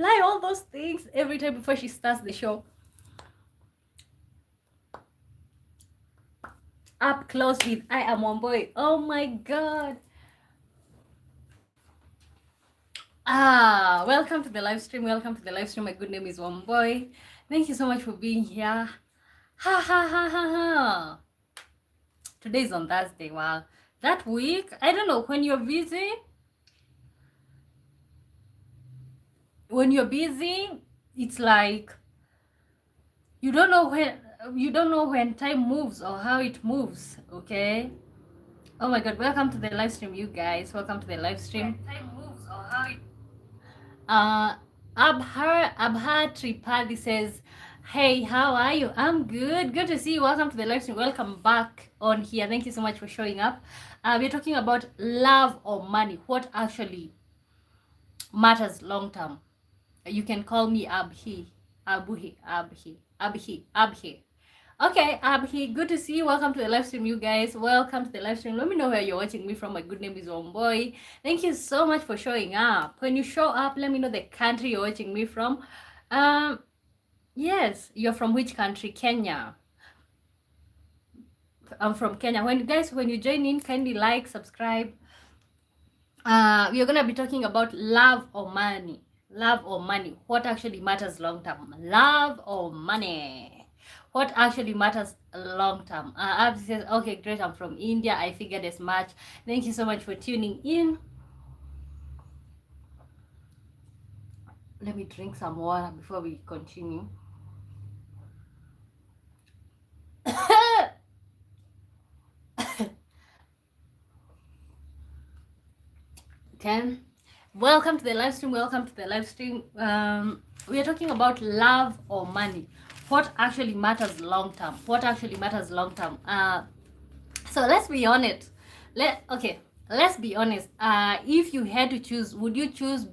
all those things every time before she starts the show. Up close with I am one boy. Oh my god. Welcome to the live stream. Welcome to the live stream. My good name is One Boy. Thank you so much for being here. Ha ha ha ha ha. Today is on Thursday. Wow. That week, I don't know, when you're busy, it's like you don't know when time moves or how it moves, okay? Oh my god, welcome to the live stream, you guys. Welcome to the live stream. When time moves or how it Abhar Tripadi says, hey, how are you? I'm good. Good to see you. Welcome to the live stream. Welcome back on here. Thank you so much for showing up. We're talking about love or money. What actually matters long term? You can call me Abhi. Abhi. Okay, Abhi, good to see you. Welcome to the live stream, you guys. Welcome to the live stream. Let me know where you're watching me from. My good name is Omboy. Thank you so much for showing up. When you show up, let me know the country you're watching me from. Yes, you're from which country? Kenya. I'm from Kenya. When you join in, kindly like, subscribe. We're gonna be talking about love or money. Love or money. What actually matters long term? Love or money? What actually matters long term? Abby says, okay, great. I'm from India. I figured as much. Thank you so much for tuning in. Let me drink some water before we continue. Okay. Welcome to the live stream. Welcome to the live stream. We are talking about love or money. What actually matters long term? What actually matters long term? So let's be honest. Let's be honest. If you had to choose, would you choose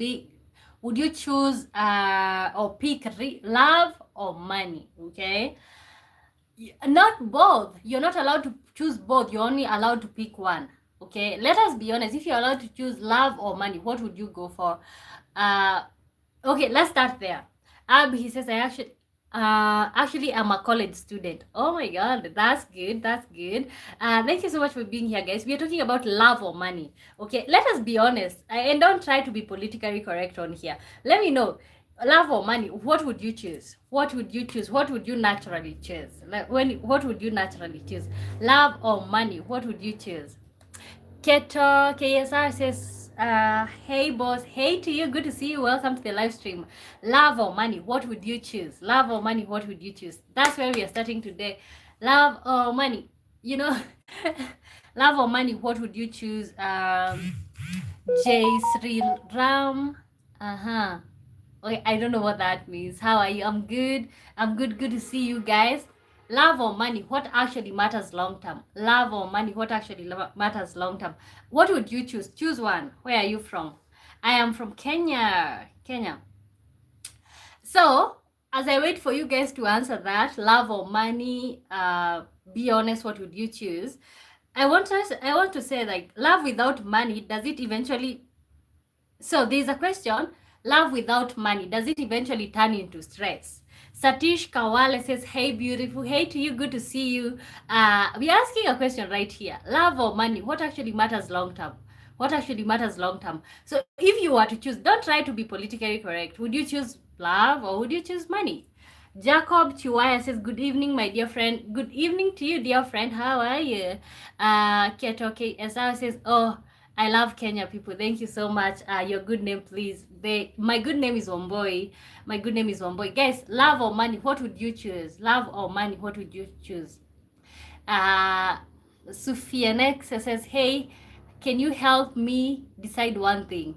or pick love or money? Okay. Not both. You're not allowed to choose both. You're only allowed to pick one. Okay, let us be honest. If you're allowed to choose love or money, what would you go for? Okay, let's start there. He says, actually I'm a college student. Oh my god, that's good. Thank you so much for being here, guys. We are talking about love or money. Okay, let us be honest, and don't try to be politically correct on here. Let me know, love or money, what would you choose? What would you naturally choose? What would you naturally choose? Love or money, what would you choose? Keto KSR says, hey boss, hey to you, good to see you. Welcome to the live stream. Love or money, what would you choose? Love or money, what would you choose? That's where we are starting today. Love or money, love or money, what would you choose? Jay Sri Ram. Okay, I don't know what that means. How are you? I'm good. Good to see you guys. Love or money, what actually matters long term? Love or money, what actually matters long term? What would you choose? Choose one. Where are you from? I am from Kenya. So as I wait for you guys to answer that, love or money, be honest, what would you choose? I want to say, like, love without money, does it eventually, so there's a question, love without money, does it eventually turn into stress? Satish Kawale says, hey beautiful, hey to you, good to see you. We're asking a question right here. Love or money, what actually matters long term? What actually matters long term? So if you were to choose, don't try to be politically correct. Would you choose love or would you choose money? Jacob Chiwaya says, good evening, my dear friend. Good evening to you, dear friend. How are you? Ketoke Esau says, oh, I love Kenya people. Thank you so much. Your good name, please. My good name is Womboy. My good name is Womboy. Guys, love or money, what would you choose? Love or money, what would you choose? Sufianex says, hey, can you help me decide one thing?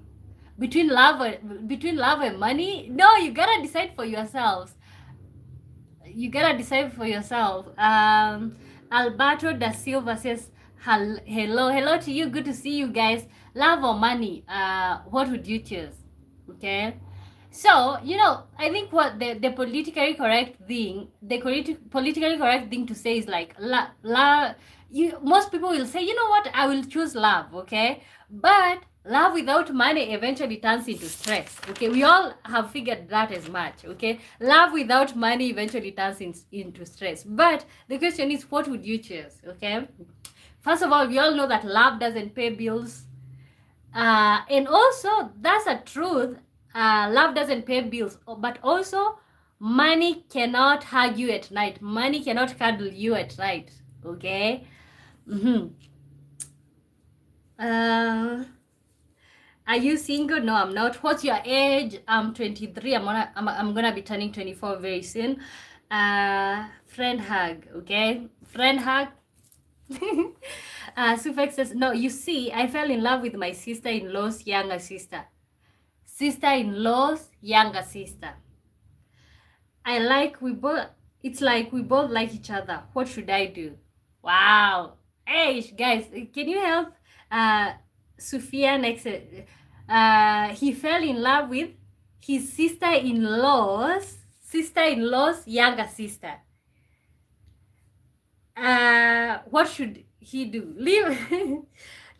Between love and money? No, you gotta decide for yourselves. Alberto da Silva says, hello to you, good to see you guys. Love or money, what would you choose? Okay, so I think what the politically correct thing to say is like most people will say, you know what, I will choose love. Okay, but Love without money eventually turns into stress. Okay, we all have figured that as much. Okay, love without money eventually turns into stress. But the question is, what would you choose? Okay, first of all, we all know that love doesn't pay bills. And also, that's a truth. Love doesn't pay bills, but also, money cannot hug you at night. Money cannot cuddle you at night. Okay. Mm-hmm. Uh, are you single? No, I'm not. What's your age? I'm 23. I'm gonna be turning 24 very soon. Friend hug. Okay, friend hug. Sufex says, no, you see, I fell in love with my sister-in-law's younger sister. Sister-in-law's younger sister. It's like we both like each other. What should I do? Wow. Hey, guys, can you help? Sophia next. He fell in love with his sister-in-law's younger sister. What should he do? Leave.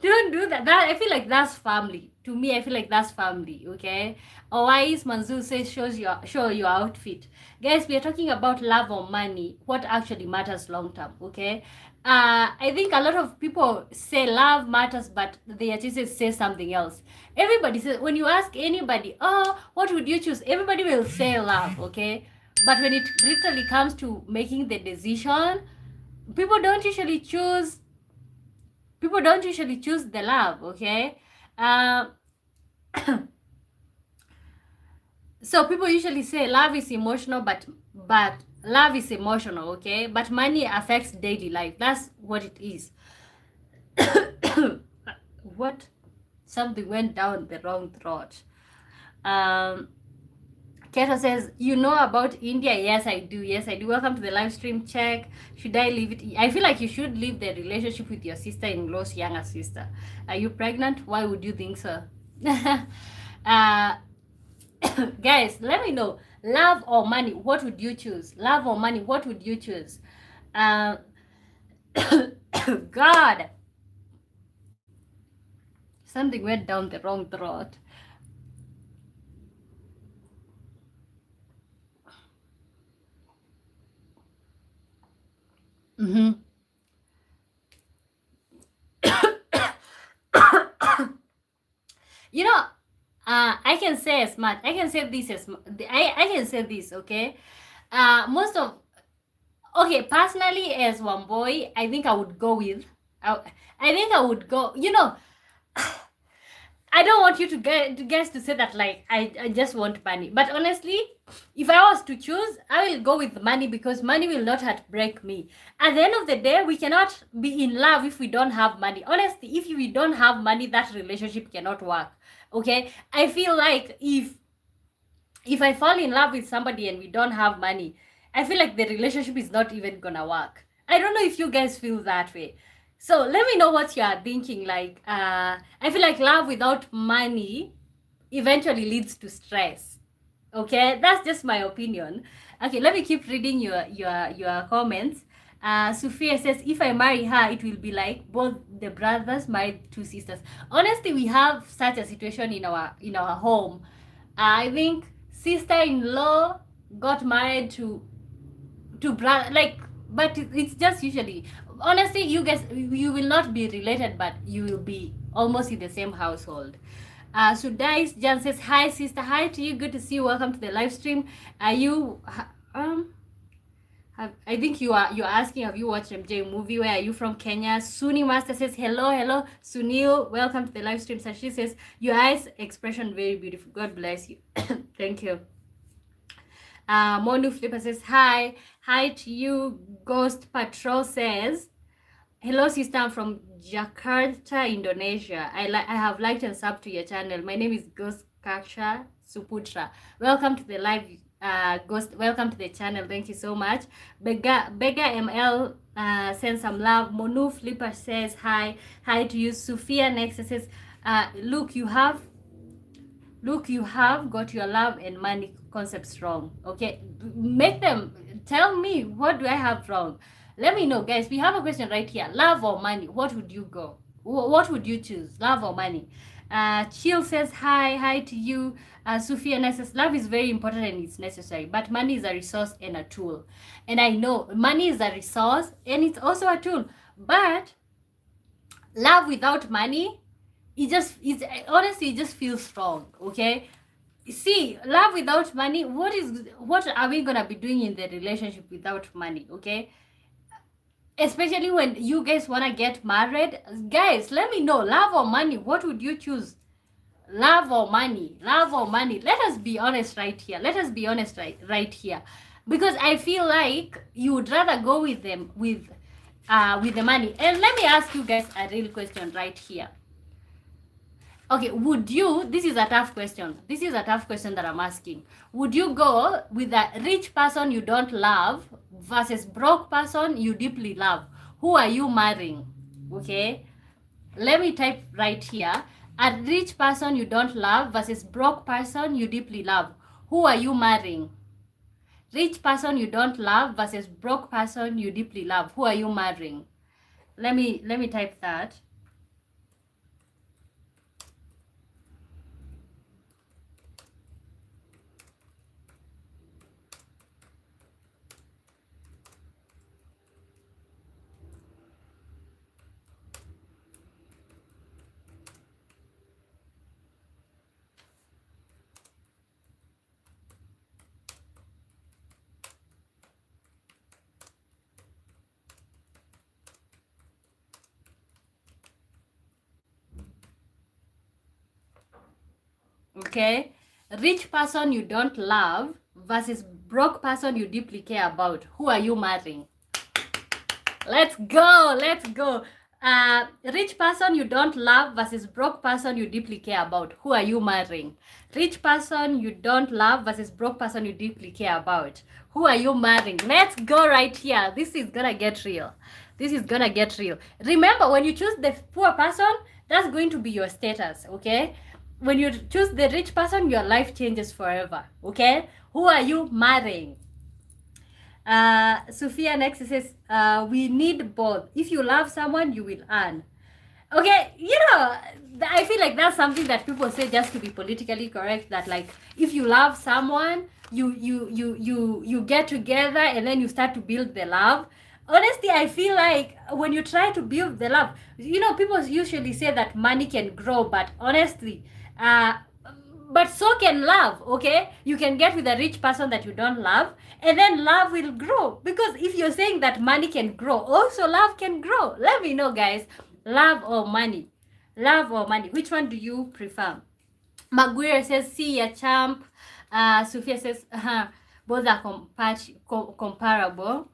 Don't do that. I feel like that's family. To me, I feel like that's family. Okay. Owais Manzu says, show your outfit. Guys, we are talking about love or money. What actually matters long term? Okay. I think a lot of people say love matters, but they actually say something else. Everybody says, when you ask anybody, oh, what would you choose? Everybody will say love. Okay. But when it literally comes to making the decision, people don't usually choose the love. Okay. So people usually say love is emotional, but love is emotional. Okay, but money affects daily life. That's what it is. What? Something went down the wrong throat. Keto says, you know about India? Yes, I do. Yes, I do. Welcome to the live stream. Check. Should I leave it? I feel like you should leave the relationship with your sister-in-law's younger sister. Are you pregnant? Why would you think so? Guys, let me know. Love or money? What would you choose? Love or money? What would you choose? God. Something went down the wrong throat. Mm-hmm. You know, I can say as much. I can say this as I can say this. Okay. Most of personally as one boy, I think I would go with. I think I would go. You know, I don't want you to guess to say that like I just want money. But honestly, if I was to choose, I will go with money because money will not heartbreak me. At the end of the day, we cannot be in love if we don't have money. Honestly, if we don't have money, that relationship cannot work. Okay? I feel like if I fall in love with somebody and we don't have money, I feel like the relationship is not even gonna work. I don't know if you guys feel that way. So let me know what you are thinking. Like, I feel like love without money eventually leads to stress. Okay, that's just my opinion. Okay, let me keep reading your comments. Sophia says, if I marry her, it will be like both the brothers married two sisters. Honestly, we have such a situation in our home. I think sister-in-law got married to brother, like, but it's just usually, honestly, you guys, you will not be related, but you will be almost in the same household. Sudais Jan says, hi sister, hi to you, good to see you, welcome to the live stream. Are you I think you're asking, have you watched MJ movie? Where are you from? Kenya. Suni Master says, hello Sunil, welcome to the live stream. Sashi says, your eyes expression very beautiful, God bless you. Thank you. Monu Flipper says, hi to you. Ghost Patrol says, hello sister, I'm from Jakarta, Indonesia. I have liked and subbed to your channel. My name is Ghost Kaksha Suputra. Welcome to the live, Ghost. Welcome to the channel. Thank you so much. Bega ML sends some love. Monu Flipper says hi to you. Sophia next says, look, you have got your love and money concepts wrong. Okay, make them tell me, what do I have wrong? Let me know, guys. We have a question right here. Love or money? What would you go? What would you choose? Love or money? Chill says hi to you. Sophia says love is very important and it's necessary, but money is a resource and a tool. And I know money is a resource and it's also a tool, but love without money, it's honestly, it just feels wrong. Okay, see, love without money, what are we gonna be doing in the relationship without money? Okay, especially when you guys want to get married. Guys, let me know, love or money, what would you choose? Love or money? Love or money? Let us be honest right here. Let us be honest right here, because I feel like you would rather go with them with the money. And let me ask you guys a real question right here. Okay, would you, this is a tough question. This is a tough question that I'm asking. Would you go with a rich person you don't love versus broke person you deeply love? Who are you marrying? Okay, let me type right here. A rich person you don't love versus broke person you deeply love. Who are you marrying? Rich person you don't love versus broke person you deeply love. Who are you marrying? Let me type that. Okay, rich person you don't love versus broke person you deeply care about. Who are you marrying? Let's go, let's go. Rich person you don't love versus broke person you deeply care about. Who are you marrying? Rich person you don't love versus broke person you deeply care about. Who are you marrying? Let's go right here. This is gonna get real. This is gonna get real. Remember, when you choose the poor person, that's going to be your status, okay? When you choose the rich person, your life changes forever, okay? Who are you marrying? Sophia next says, we need both. If you love someone, you will earn. Okay, you know, I feel like that's something that people say just to be politically correct. That like, if you love someone, you get together and then you start to build the love. Honestly, I feel like when you try to build the love, you know, people usually say that money can grow, but honestly, uh, but so can love. Okay, you can get with a rich person that you don't love, and then love will grow. Because if you're saying that money can grow, also love can grow. Let me know, guys. Love or money? Love or money? Which one do you prefer? Maguire says, see ya, champ. Sophia says, both are comparable.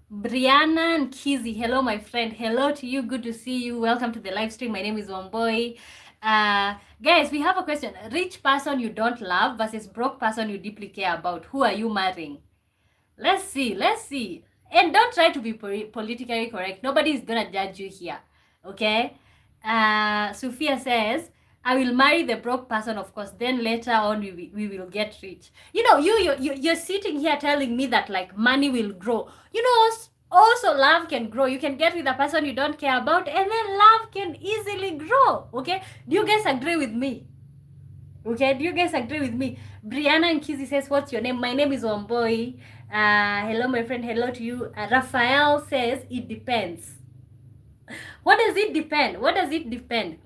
Brianna and Kizzy, hello, my friend. Hello to you. Good to see you. Welcome to the live stream. My name is Womboy. Guys, we have a question. Rich person you don't love versus broke person you deeply care about. Who are you marrying? Let's see. Let's see. And don't try to be politically correct. Nobody is gonna judge you here. Okay? Sophia says, I will marry the broke person, of course. Then later on, we will get rich. You know, you're sitting here telling me that like money will grow. You know, also love can grow. You can get with a person you don't care about, and then love can easily grow. Okay? Do you guys agree with me? Okay, do you guys agree with me? Brianna and Kizzy says, what's your name? My name is Womboy. Hello, my friend. Hello to you. Raphael says, it depends. What does it depend? What does it depend?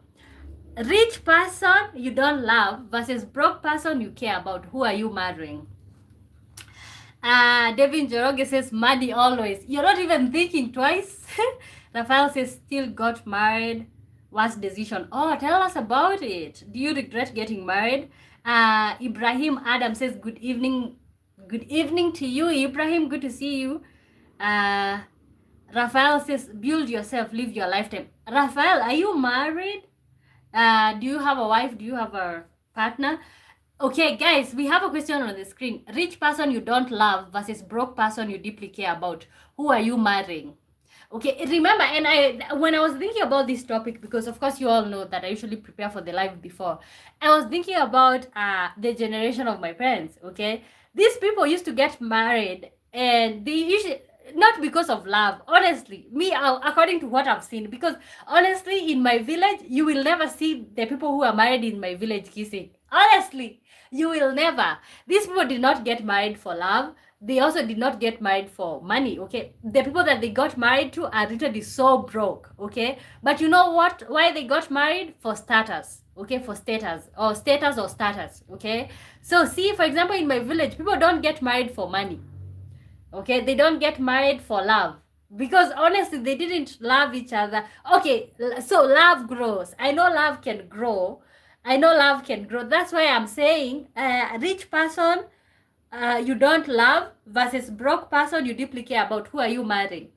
Rich person you don't love versus broke person you care about. Who are you marrying? Devin Joroge says, money always. You're not even thinking twice. Raphael says, still got married. Worst decision. Oh, tell us about it. Do you regret getting married? Ibrahim Adam says, good evening. Good evening to you, Ibrahim. Good to see you. Raphael says, build yourself, live your lifetime. Raphael, are you married? Do you have a wife? Do you have a partner? Okay, guys, we have a question on the screen. Rich person you don't love versus broke person you deeply care about. Who are you marrying? Okay, remember, and when I was thinking about this topic, because of course you all know that I usually prepare for the live before, I was thinking about the generation of my parents. Okay, these people used to get married, and they usually, not because of love, honestly, me, according to what I've seen, because honestly, in my village, you will never see the people who are married in my village kissing. Honestly, you will never. These people did not get married for love. They also did not get married for money. Okay, the people that they got married to are literally so broke. Okay, but you know what, why they got married? For status. Okay, for status. Okay, so see, for example, in my village, people don't get married for money. Okay, they don't get married for love, because honestly they didn't love each other. Okay, so love grows. I know love can grow. That's why I'm saying rich person you don't love versus broke person you deeply care about. Who are you marrying?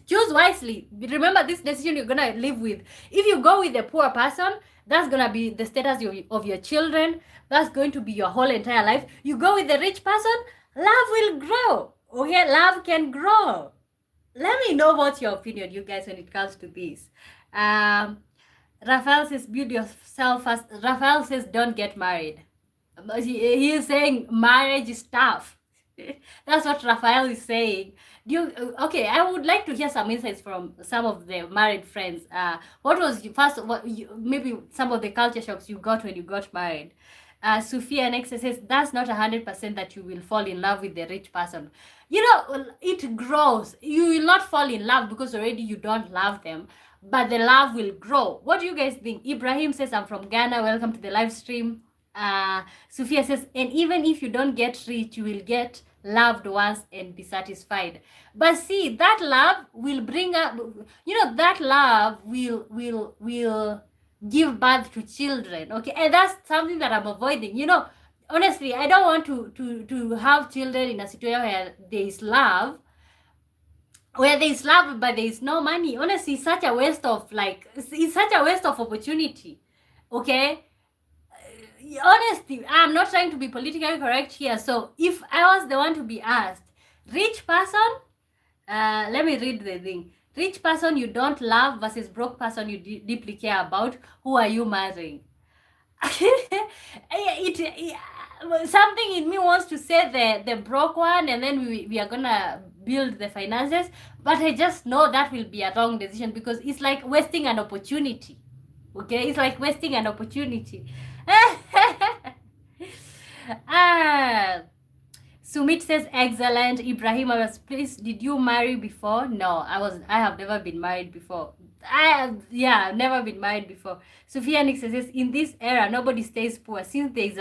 Choose wisely. Remember this decision you're gonna live with. If you go with a poor person, that's gonna be the status of your children. That's going to be your whole entire life. You go with a rich person, love will grow. Okay, love can grow. Let me know what's your opinion, you guys, when it comes to this. Um, Raphael says, build yourself first. Raphael says, don't get married. He is saying marriage is tough. That's what Raphael is saying. Do you, okay, I would like to hear some insights from some of the married friends. What was first? Maybe some of the culture shocks you got when you got married. Sophia next says that's not 100% that you will fall in love with the rich person. You know, it grows. You will not fall in love because already you don't love them, but the love will grow. What do you guys think? Ibrahim says, I'm from Ghana. Welcome to the live stream. Sophia says, and even if you don't get rich, you will get loved once and be satisfied. But see, that love will bring up, that love will give birth to children. Okay, and that's something that I'm avoiding. Honestly, I don't want to have children in a situation where there is love, but there is no money. Honestly, it's such a waste of opportunity. Okay, honestly, I'm not trying to be politically correct here. So if I was the one to be asked, rich person, let me read the thing. Rich person you don't love versus broke person you deeply care about. Who are you marrying? Something in me wants to say the broke one, and then we are gonna build the finances. But I just know that will be a wrong decision, because it's like wasting an opportunity. Okay, it's like wasting an opportunity. Sumit says excellent. Ibrahim was please. Did you marry before? No, I have never been married before. I've never been married before. Sophia Nix says in this era nobody stays poor since there is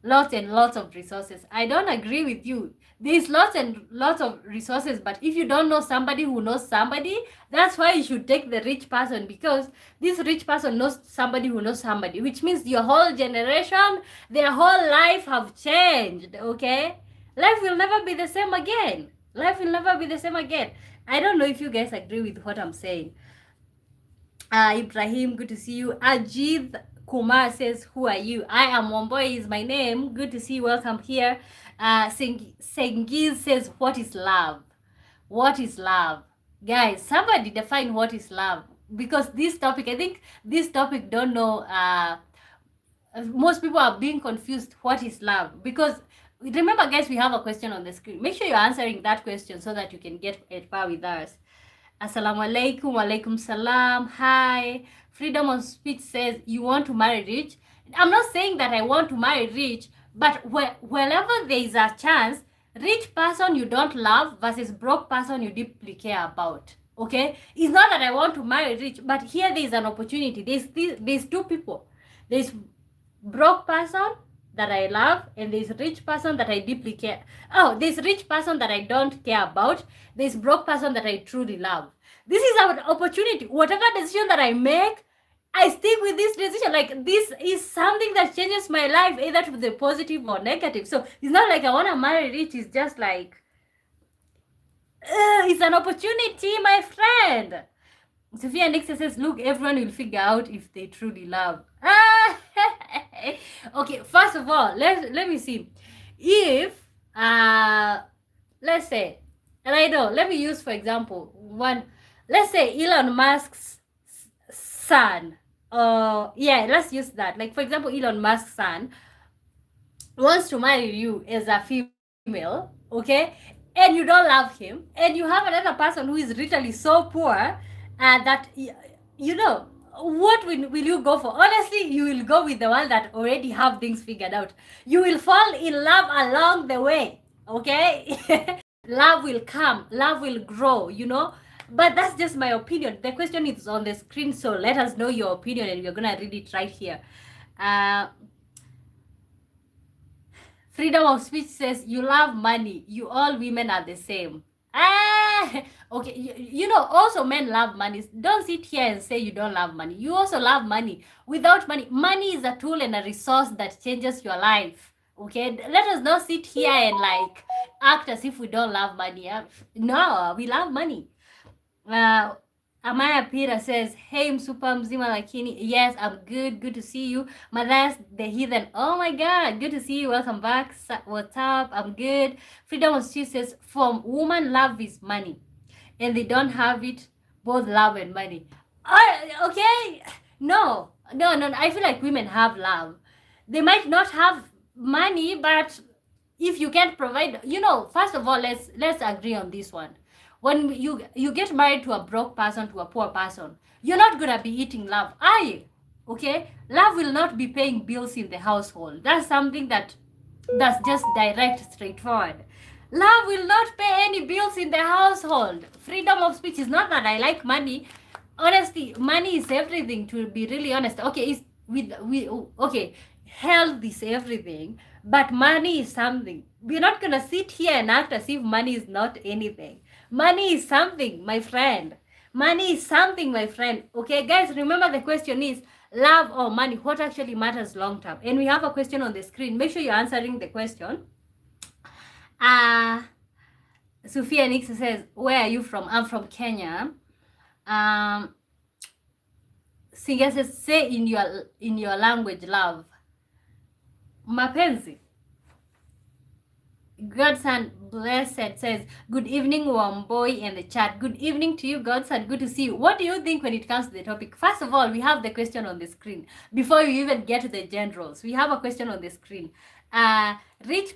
lots and lots of resources. I don't agree with you. There's lots and lots of resources, but if you don't know somebody who knows somebody, that's why you should take the rich person, because this rich person knows somebody who knows somebody, which means your whole generation, their whole life have changed. Okay, life will never be the same again. I don't know if you guys agree with what I'm saying. Ibrahim, good to see you. Ajith Kumar says, who are you? I am Womboy is my name. Good to see you. Welcome here. Sengiz says, what is love? What is love? Guys, somebody define what is love. Because this topic, I think this topic don't know, most people are being confused what is love. Because remember guys, we have a question on the screen. Make sure you're answering that question so that you can get at par with us. Assalamu alaikum, walaikum salam, hi. Freedom of speech says, you want to marry rich? I'm not saying that I want to marry rich, but wherever there is a chance, rich person you don't love versus broke person you deeply care about. Okay? It's not that I want to marry rich, but here there is an opportunity. There's two people. There's broke person that I love, and there's rich person that I deeply care. Oh, there's rich person that I don't care about. There's broke person that I truly love. This is our opportunity. Whatever decision that I make, I stick with this decision. Like, this is something that changes my life, either to the positive or negative. So it's not like I want to marry rich. It's just like, it's an opportunity, my friend. Sophia Nixon says, look, everyone will figure out if they truly love. Okay, first of all, let me see. If, let's say, and I know, let me use, for example, let's say Elon Musk's son. Let's use that. Like, for example, Elon Musk's son wants to marry you as a female, okay? and you don't love him, and you have another person who is literally so poor that you know what will you go for? Honestly, you will go with the one that already have things figured out. You will fall in love along the way, okay? Love will come, love will grow, you know. But that's just my opinion. The question is on the screen, so let us know your opinion, and we're gonna read it right here. uh Freedom of speech says, you love money. You all women are the same. Ah, okay. You know, also men love money. Don't sit here and say you don't love money. You also love money. Without money, money is a tool and a resource that changes your life. Okay, let us not sit here and like act as if we don't love money. No, we love money. uh, Amaya Peter says, hey msupa mzima lakini. Yes, I'm good. Good to see you. Madas the heathen. Oh my god, good to see you. Welcome back. What's up? I'm good. Freedom of Speech says, from woman, love is money. And they don't have it, both love and money. Okay. No. I feel like women have love. They might not have money, but if you can't provide, you know, first of all, let's agree on this one. When you get married to a broke person, to a poor person, you're not gonna be eating love, are you? Okay, love will not be paying bills in the household. That's something that's just direct, straightforward. Love will not pay any bills in the household. Freedom of speech is not that I like money. Honestly, money is everything, to be really honest. Okay, it's we okay, health is everything, but money is something. We're not gonna sit here and act as if money is not anything. Money is something, my friend. Money is something, my friend. Okay, guys, remember the question is love or money? What actually matters long term? And we have a question on the screen. Make sure you're answering the question. Sophia Nix says, where are you from? I'm from Kenya. Singer says, say in your language, love. Mapenzi. Godson Blessed says, good evening, Wamboy and the chat. Good evening to you, Godson. Good to see you. What do you think when it comes to the topic? First of all, we have the question on the screen. Before you even get to the generals, we have a question on the screen. Rich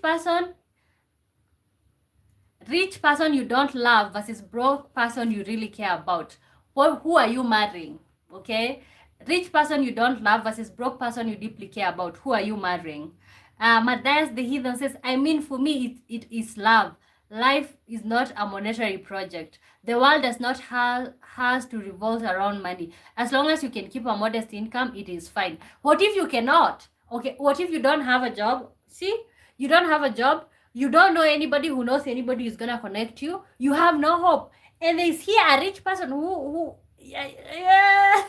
person you don't love versus broke person you really care about. Who are you marrying? Okay? Rich person you don't love versus broke person you deeply care about. Who are you marrying? Matthias the Heathen says, I mean, for me, it is love. Life is not a monetary project. The world does not has to revolve around money. As long as you can keep a modest income, it is fine. What if you cannot? Okay, what if you don't have a job? See, you don't have a job. You don't know anybody who knows anybody who's gonna connect you. You have no hope. And there's here a rich person who yeah.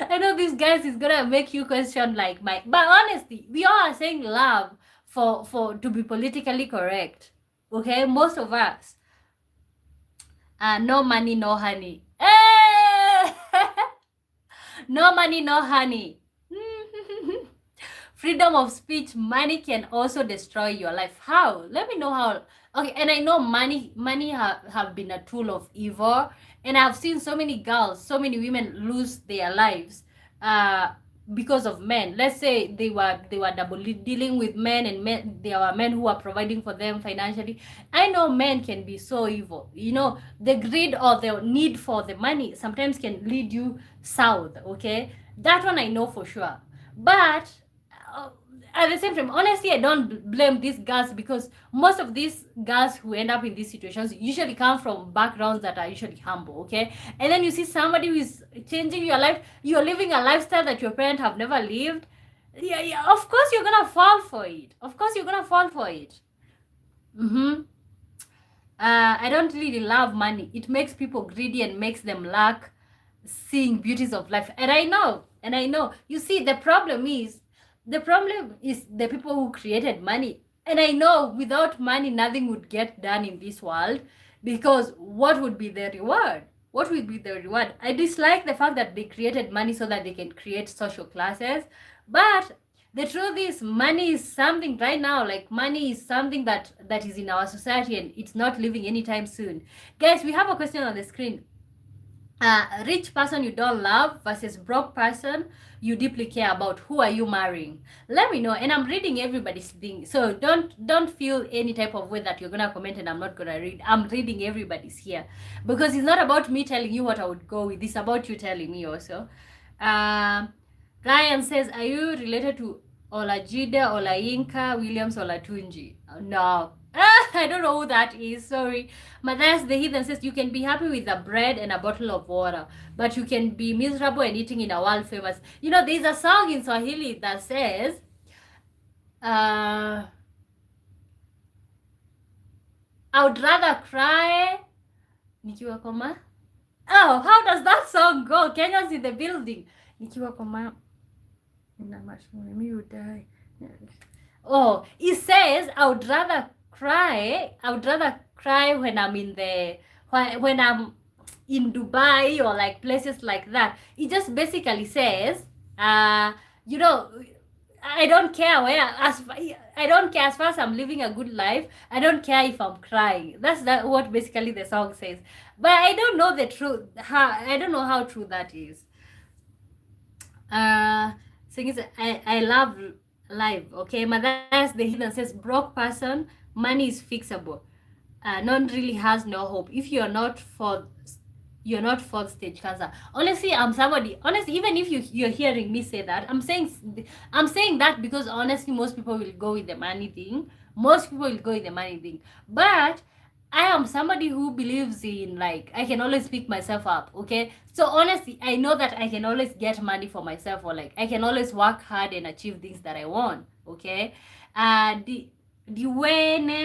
I know these guys is gonna make you question like my, but honestly, we all are saying love for to be politically correct. Okay, most of us. No money, no honey. No money, no honey. Freedom of speech, money can also destroy your life. How? Let me know how. Okay, and I know money have been a tool of evil, and I've seen so many girls, so many women lose their lives because of men. Let's say they were double dealing with men, and men, there were men who are providing for them financially. I know men can be so evil. You know, the greed or the need for the money sometimes can lead you south. Okay, that one I know for sure. But at the same time, honestly, I don't blame these girls, because most of these girls who end up in these situations usually come from backgrounds that are usually humble. Okay, and then you see somebody who is changing your life. You're living a lifestyle that your parents have never lived. Yeah, of course you're gonna fall for it. I don't really love money. It makes people greedy and makes them lack seeing beauties of life. And I know. You see, the problem is the people who created money. And I know without money, nothing would get done in this world, because what would be the reward? What would be the reward? I dislike the fact that they created money so that they can create social classes. But the truth is, money is something right now, like money is something that is in our society, and it's not leaving anytime soon. Guys, we have a question on the screen. Rich person you don't love versus broke person you deeply care about. Who are you marrying? Let me know. And I'm reading everybody's thing, so don't feel any type of way that you're gonna comment and I'm not gonna read. I'm reading everybody's here because it's not about me telling you what I would go with. It's about you telling me also. um Ryan says, are you related to Olajide, Olayinka, Williams, Olatunji? No. I don't know who that is. Sorry. Matthias the Heathen says, you can be happy with a bread and a bottle of water, but you can be miserable and eating in a world famous. You know, there's a song in Swahili that says, I would rather cry. Nikiwa koma. Oh, how does that song go? Kenya's in the building. Nikiwa koma. You die. Oh, it says I would rather cry. I would rather cry when I'm in the when I'm in Dubai or like places like that. It just basically says, you know, I don't care where I don't care as far as I'm living a good life. I don't care if I'm crying. That's what basically the song says. But I don't know the truth. I don't know how true that is. Thing is, I love life. Okay, Matthias the Heathen says, broke person, money is fixable. None really has no hope. If you're not fourth stage cancer. Honestly, I'm somebody. Honestly, even if you're hearing me say that, I'm saying that because honestly, most people will go with the money thing. Most people will go with the money thing. But I am somebody who believes in, like, I can always pick myself up, okay? So honestly, I know that I can always get money for myself, or like I can always work hard and achieve things that I want, okay? Dwayne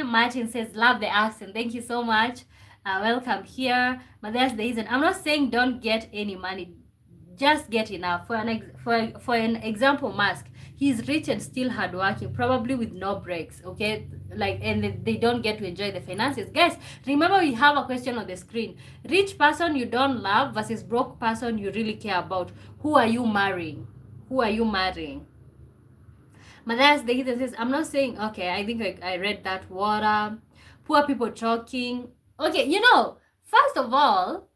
Martin says, love the accent. Thank you so much. Welcome here. But there's the reason. I'm not saying don't get any money. Just get enough. For an example, Musk, he's rich and still hardworking, probably with no breaks, okay? Like, and they don't get to enjoy the finances. Guys, remember we have a question on the screen. Rich person you don't love versus broke person you really care about. Who are you marrying? Who are you marrying? Matthias the Heathen says, I'm not saying, okay, I think I read that. Water, poor people talking. Okay, you know, first of all,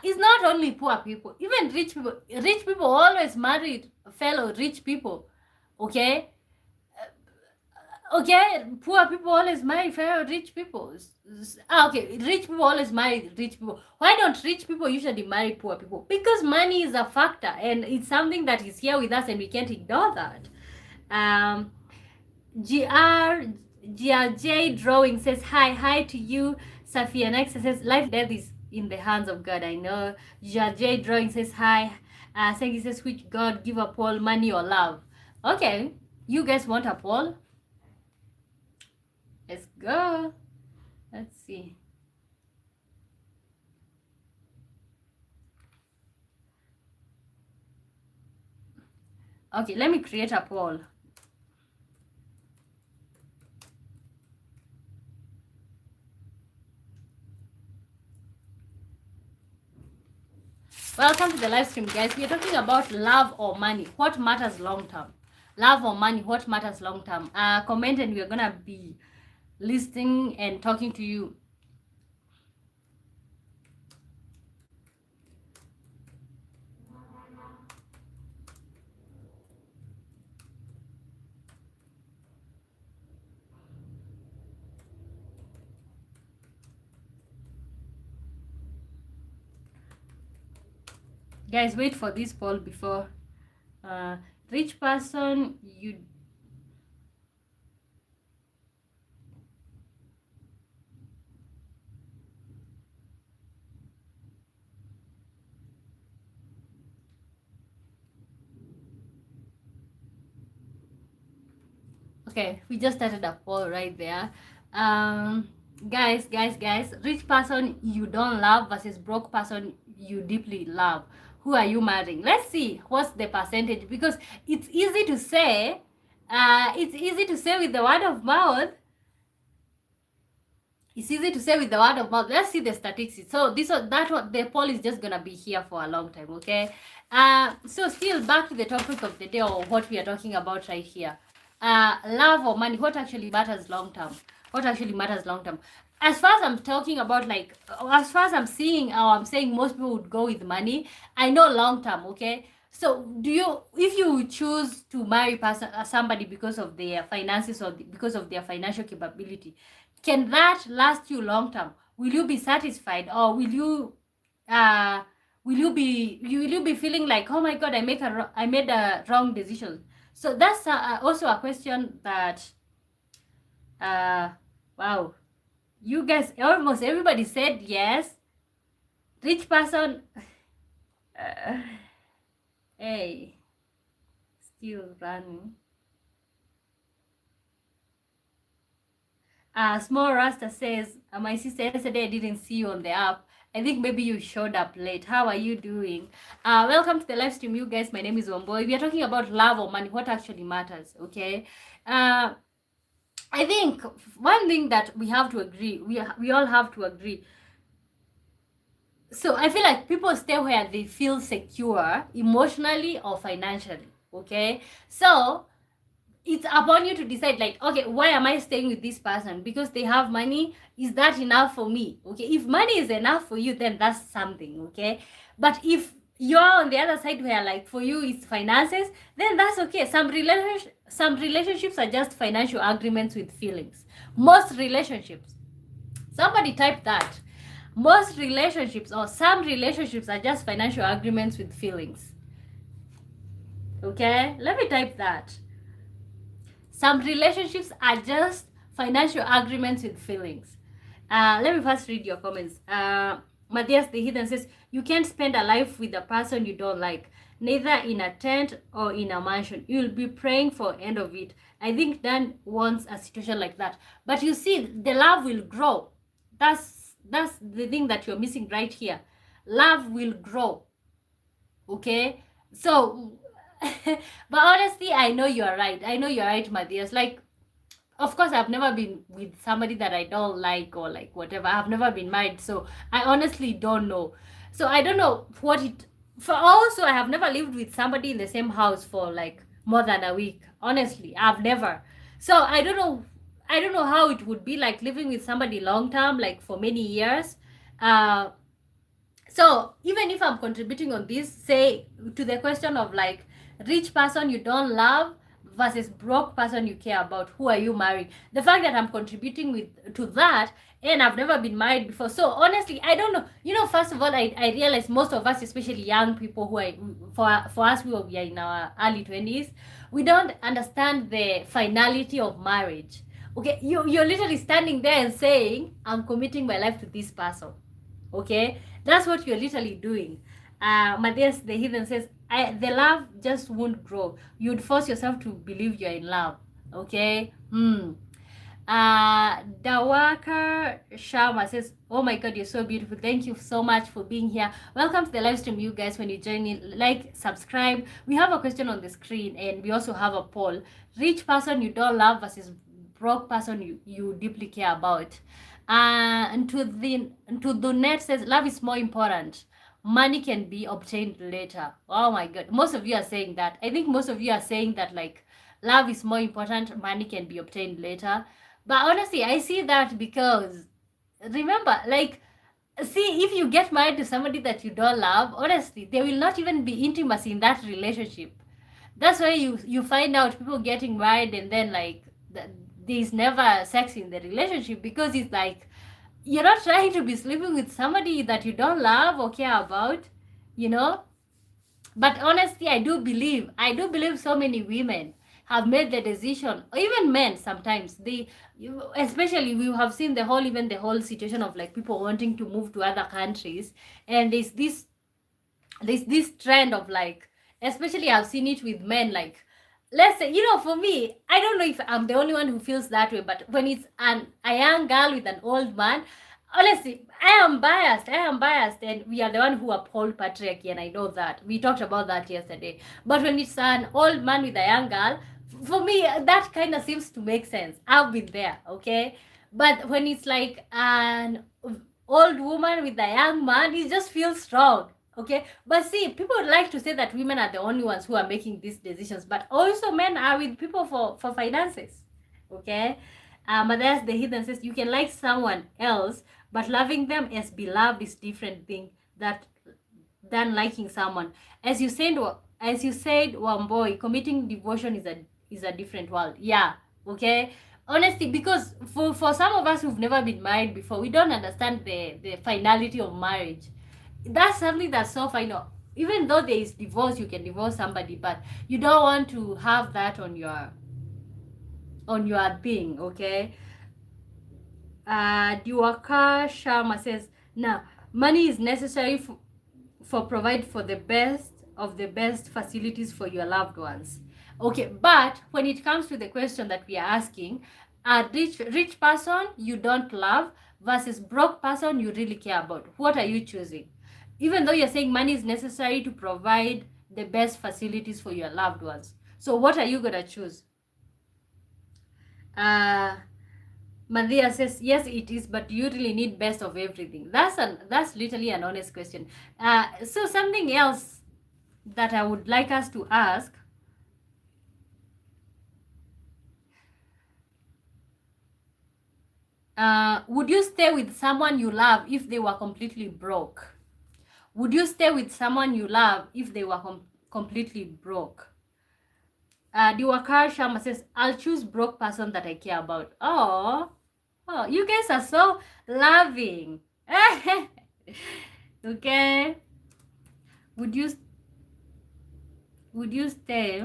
it's not only poor people, even rich people. Rich people always marry fellow rich people, okay? Okay, poor people always marry fellow rich people. Okay, rich people always marry rich people. Why don't rich people usually marry poor people? Because money is a factor and it's something that is here with us and we can't ignore that. GRJ Drawing says, hi to you. Safia Next says, life and death is in the hands of God. I know. GRJ Drawing says, hi. Segi says, which God give a poll, money or love? Okay, you guys want a poll? Let's go. Let's see. Okay, let me create a poll. Welcome to the live stream, guys. We are talking about love or money. What matters long term? Love or money? What matters long term? Comment and we're gonna be listening and talking to you. Guys, wait for this poll before. Rich person, you. Okay, we just started a poll right there. Guys, rich person you don't love versus broke person you deeply love. Who are you marrying? Let's see what's the percentage, because it's easy to say. It's easy to say with the word of mouth. It's easy to say with the word of mouth. Let's see the statistics. So the poll is just gonna be here for a long time, okay? So still back to the topic of the day, or what we are talking about right here. Love or money, what actually matters long term? What actually matters long term? as far as I'm talking about, like, as far as I'm seeing, or I'm saying most people would go with money, I know long term, okay? So if you choose to marry somebody because of their finances, or because of their financial capability, can that last you long term? Will you be satisfied, or uh will you be feeling like, oh my god, I made a wrong decision? So that's also a question that wow, you guys, almost everybody said yes. Rich person, hey, still running. Small Rasta says, my sister, yesterday I didn't see you on the app. I think maybe you showed up late. How are you doing? Welcome to the live stream, you guys. My name is Wamboy. We are talking about love or money, what actually matters, okay? I think one thing that we have to agree, we all have to agree. So I feel like people stay where they feel secure emotionally or financially, okay? So it's upon you to decide, like, okay, why am I staying with this person? Because they have money? Is that enough for me? Okay, if money is enough for you, then that's something, okay? But if you're on the other side where, like, for you it's finances, then that's okay. Some relationships are just financial agreements with feelings. Most relationships, somebody type that. Most relationships, or some relationships, are just financial agreements with feelings. Okay, let me type that. Some relationships are just financial agreements with feelings. Let me first read your comments. Matthias the Heathen says, you can't spend a life with a person you don't like, neither in a tent or in a mansion. You'll be praying for end of it. I think Dan wants a situation like that. But you see, the love will grow. That's the thing that you're missing right here. Love will grow. Okay? So, but honestly, I know you're right. I know you're right, Matthias. Like, of course, I've never been with somebody that I don't like, or like whatever. I've never been married, so I honestly don't know. So I don't know what it. For also, I have never lived with somebody in the same house for like more than a week. Honestly, I've never. So I don't know. I don't know how it would be like living with somebody long term, like for many years. Uh, so even if I'm contributing on this, say, to the question of like rich person you don't love versus broke person you care about, who are you marrying? The fact that I'm contributing with to that, and I've never been married before, so honestly I don't know. First of all, I realize most of us, especially young people, who are for us who are in our early 20s, we don't understand the finality of marriage. Okay, you're literally standing there and saying, I'm committing my life to this person. Okay, that's what you're literally doing. Matthias the Heathen says, the love just won't grow. You'd force yourself to believe you're in love. Okay. Dawaka Sharma says, oh my god, you're so beautiful. Thank you so much for being here. Welcome to the live stream, you guys. When you join in, like, subscribe. We have a question on the screen, and we also have a poll. Rich person you don't love versus broke person you deeply care about. And to the net says, love is more important. Money can be obtained later. Oh my god, most of you are saying that. I think most of you are saying that, like, love is more important, money can be obtained later. But honestly, I see that because, remember, like, see, if you get married to somebody that you don't love, honestly, there will not even be intimacy in that relationship. That's why you find out people getting married, and then, like, there's never sex in the relationship, because it's like you're not trying to be sleeping with somebody that you don't love or care about, you know. But honestly, I do believe so many women have made the decision, or even men sometimes, especially, we have seen the whole situation of, like, people wanting to move to other countries, and there's this trend of, like, especially I've seen it with men, like, let's say, for me, I don't know if I'm the only one who feels that way, but when it's a young girl with an old man, honestly, I am biased, and we are the one who uphold patriarchy, and I know that we talked about that yesterday. But when it's an old man with a young girl, for me, that kind of seems to make sense. I've been there, okay? But when it's like an old woman with a young man, it just feels strong. Okay, but see, people would like to say that women are the only ones who are making these decisions, but also men are with people for finances. Okay, Matthias the Heathen says, you can like someone else, but loving them as beloved is different thing that than liking someone. As you said, one boy, committing devotion is a different world. Yeah, okay. Honestly, because for some of us who've never been married before, we don't understand the finality of marriage. That's something that's so final. Even though there is divorce, you can divorce somebody, but you don't want to have that on your thing, okay? Diwakar Sharma says, now money is necessary for provide for the best of the best facilities for your loved ones. Okay, but when it comes to the question that we are asking, a rich person you don't love versus broke person you really care about, what are you choosing? Even though you're saying money is necessary to provide the best facilities for your loved ones, so what are you gonna choose? Madhya says, yes, it is, but you really need best of everything. That's literally an honest question. So something else that I would like us to ask, would you stay with someone you love if they were completely broke? Would you stay with someone you love if they were completely broke? Diwakar Sharma says, I'll choose broke person that I care about. Oh, you guys are so loving. Okay. Would you stay?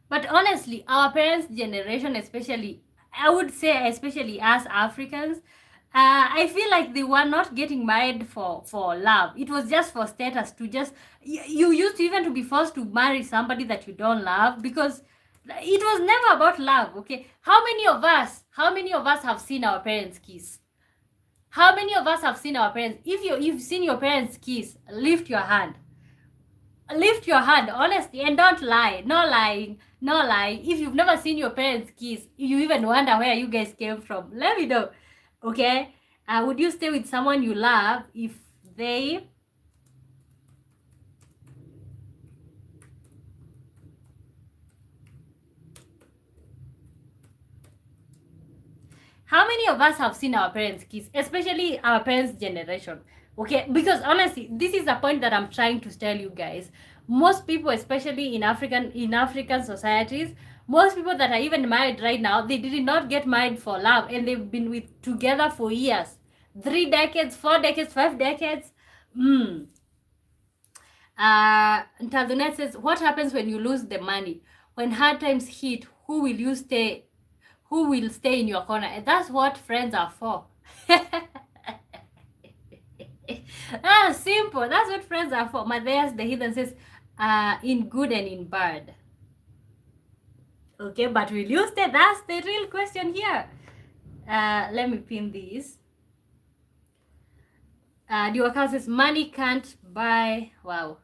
But honestly, our parents' generation, especially, I would say, especially us Africans, I feel like they were not getting married for love. It was just for status. To just you used to even to be forced to marry somebody that you don't love because it was never about love. Okay, how many of us have seen our parents kiss? How many of us have seen our parents? If you've seen your parents kiss, lift your hand. Lift your hand, honestly, and don't lie. No lying, no lying. If you've never seen your parents kiss, you even wonder where you guys came from. Let me know. Okay? Would you stay with someone you love if they... How many of us have seen our parents kiss, especially our parents' generation? Okay, because honestly, this is the point that I'm trying to tell you guys. Most people, especially in African societies, most people that are even married right now, they did not get married for love, and they've been with together for years, 3 decades, 4 decades, 5 decades. Ntadunet says, what happens when you lose the money? When hard times hit, who will you stay? Who will stay in your corner? And that's what friends are for. Simple. That's what friends are for. Matthias the Heathen says, in good and in bad. Okay, but will you stay? That's the real question here. Let me pin this. Diwakal says, money can't buy... Wow.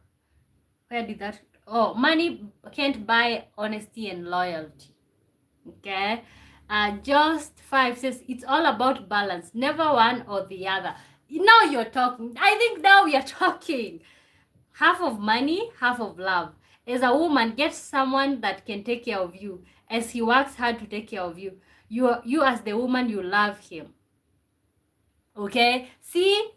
Where did that... Oh, money can't buy honesty and loyalty. Okay. Just 5 says, it's all about balance, never one or the other. Now you're talking. I think now we are talking. Half of money, half of love. As a woman, get someone that can take care of you. As he works hard to take care of you, you as the woman, you love him. Okay? See,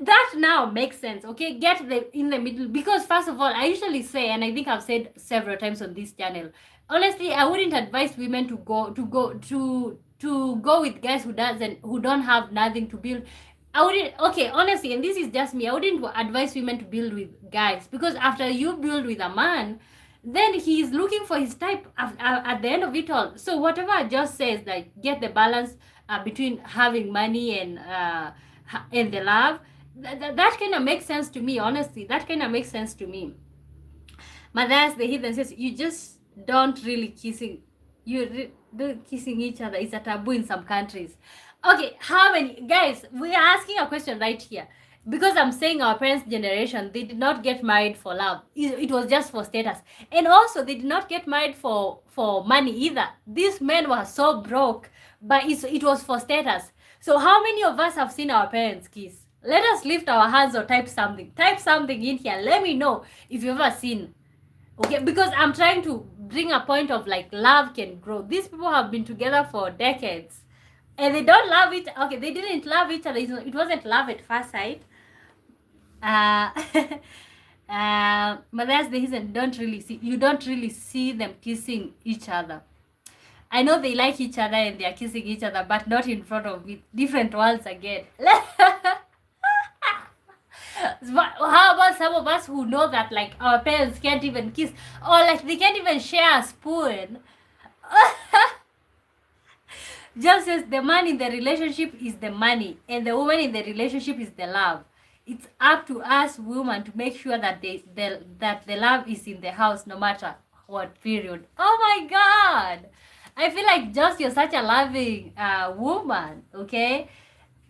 that now makes sense. Okay, get in the middle, because first of all, I usually say, and I think I've said several times on this channel, honestly, I wouldn't advise women to go with guys who don't have nothing to build. I wouldn't, okay, honestly, and this is just me, I wouldn't advise women to build with guys, because after you build with a man, then he's looking for his type at the end of it all. So whatever I just says, like, get the balance between having money and the love, that kind of makes sense to me. Honestly, that kind of makes sense to me. Matthias the Heathen says, you just don't really kissing each other. It's a taboo in some countries. Okay, how many guys, we are asking a question right here, because I'm saying our parents' generation, they did not get married for love. It was just for status. And also, they did not get married for money either. These men were so broke, but it was for status. So how many of us have seen our parents kiss? Let us lift our hands or type something. Type something in here. Let me know if you've ever seen. Okay, because I'm trying to bring a point of like love can grow. These people have been together for decades and they don't love it. Okay, they didn't love each other. It wasn't love at first sight. uh but that's the reason you don't really see them kissing each other. I know they like each other and they are kissing each other, but not in front of me. Different worlds again. How about some of us who know that like our parents can't even kiss, or like they can't even share a spoon? Just as the man in the relationship is the money and the woman in the relationship is the love. It's up to us women to make sure that that the love is in the house no matter what period. Oh my god. I feel like just you're such a loving woman, okay?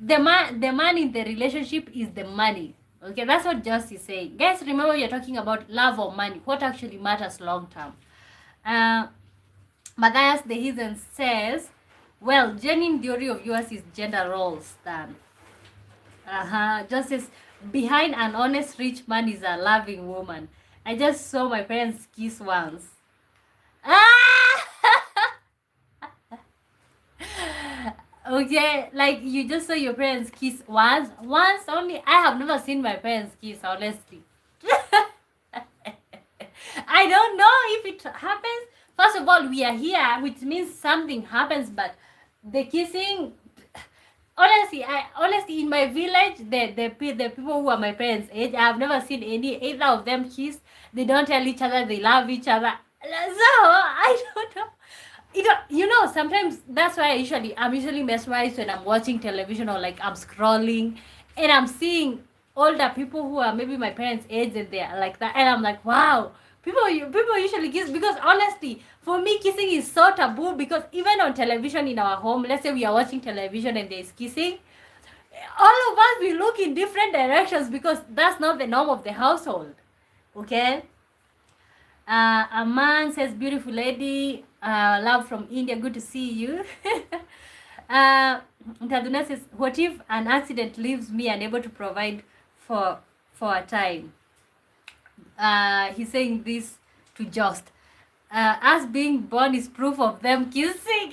The man in the relationship is the money. Okay, that's what Just is saying. Guys, remember you're talking about love or money. What actually matters long term? Matthias the Heathen says, well, genuine theory of yours is gender roles then. Just says, behind an honest rich man is a loving woman. I just saw my parents kiss once. Okay, like you just saw your parents kiss once only. I have never seen my parents kiss, honestly. I don't know if it happens. First of all, we are here, which means something happens, but the kissing, honestly in my village, the people who are my parents' age, I have never seen either of them kiss. They don't tell each other they love each other. So I don't know. Sometimes that's why I'm usually mesmerized when I'm watching television or like I'm scrolling and I'm seeing older people who are maybe my parents' age and they're like that, and I'm like, wow, people usually kiss. Because honestly, for me, kissing is so taboo, because even on television in our home, let's say we are watching television and there's kissing, all of us, we look in different directions because that's not the norm of the household. Okay. A man says, beautiful lady, love from India, good to see you. Taduna says, what if an accident leaves me unable to provide for a time? He's saying this to Just. Us being born is proof of them kissing.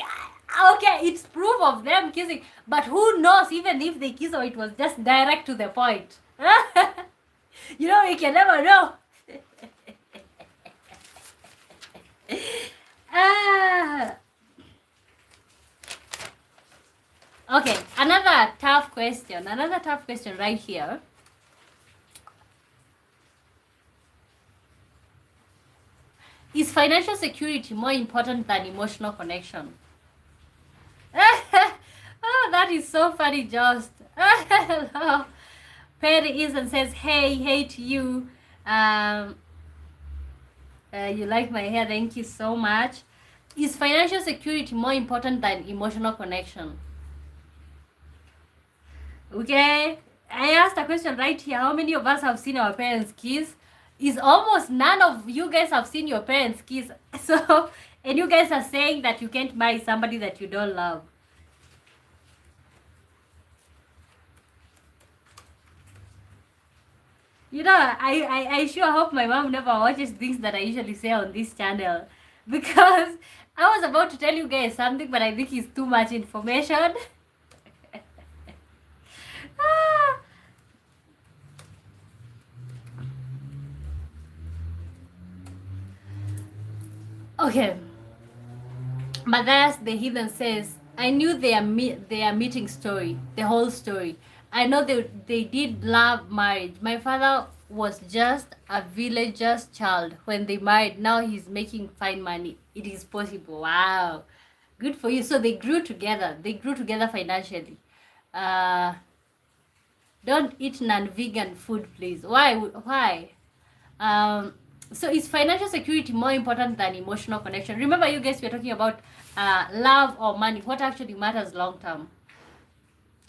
Okay, it's proof of them kissing. But who knows, even if they kiss or it was just direct to the point. You can never know. Okay, another tough question right here. Is financial security more important than emotional connection? Oh, that is so funny, Just. Hello. Perry Eason says, hey to you. You like my hair, thank you so much. Is financial security more important than emotional connection? Okay, I asked a question right here. How many of us have seen our parents kiss? Is almost none of you guys have seen your parents kiss. So, and you guys are saying that you can't marry somebody that you don't love. I sure hope my mom never watches things that I usually say on this channel, because I was about to tell you guys something, but I think it's too much information. Okay. Matthias the Heathen says, I knew their meeting story, the whole story. I know they did love marriage. My father was just a villager's child when they married. Now he's making fine money. It is possible. Wow. Good for you. So they grew together. They grew together financially. Don't eat non-vegan food, please. Why? So is financial security more important than emotional connection? Remember, you guys, we're talking about love or money. What actually matters long term?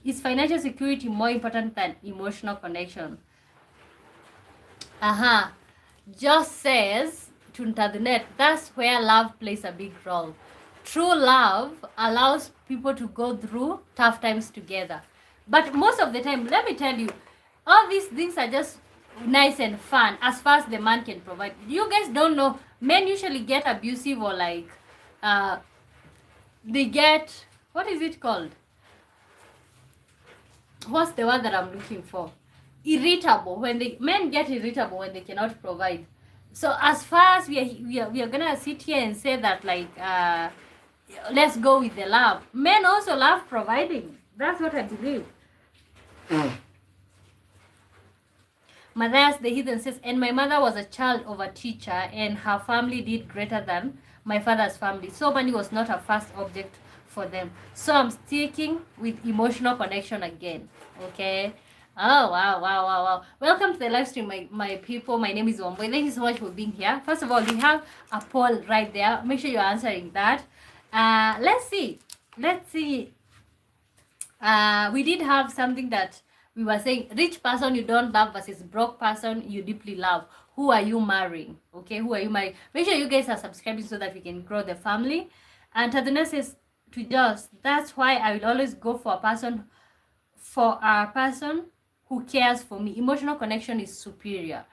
Is financial security more important than emotional connection? Just says to Let, that's where love plays a big role. True love allows people to go through tough times together. But most of the time, let me tell you, all these things are just nice and fun as far as the man can provide. You guys don't know, men usually get abusive, or like they get, what is it called, what's the word that I'm looking for, irritable, when the men get irritable when they cannot provide. So as far as we are gonna sit here and say that, like, let's go with the love, men also love providing. That's what I believe. Matthias the Heathen says, and my mother was a child of a teacher, and her family did greater than my father's family. So money was not a first object for them. So I'm sticking with emotional connection again. Okay. Oh, wow, wow, wow, wow. Welcome to the live stream, my people. My name is Wamboy. Thank you so much for being here. First of all, we have a poll right there. Make sure you're answering that. Let's see. We did have something that we were saying, rich person you don't love versus broke person you deeply love. Who are you marrying? Okay, who are you marrying? Make sure you guys are subscribing so that we can grow the family. And Taduna says to Joss, that's why I will always go for a person who cares for me. Emotional connection is superior.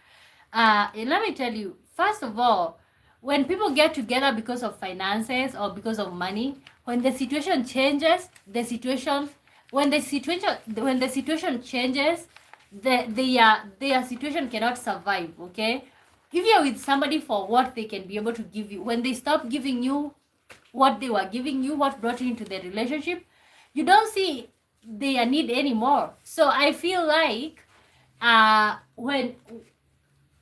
And let me tell you, first of all, when people get together because of finances or because of money, when the situation changes, when the situation changes, their situation cannot survive. Okay, if you're with somebody for what they can be able to give you, when they stop giving you what they were giving you, what brought you into the relationship, you don't see their need anymore. So I feel like when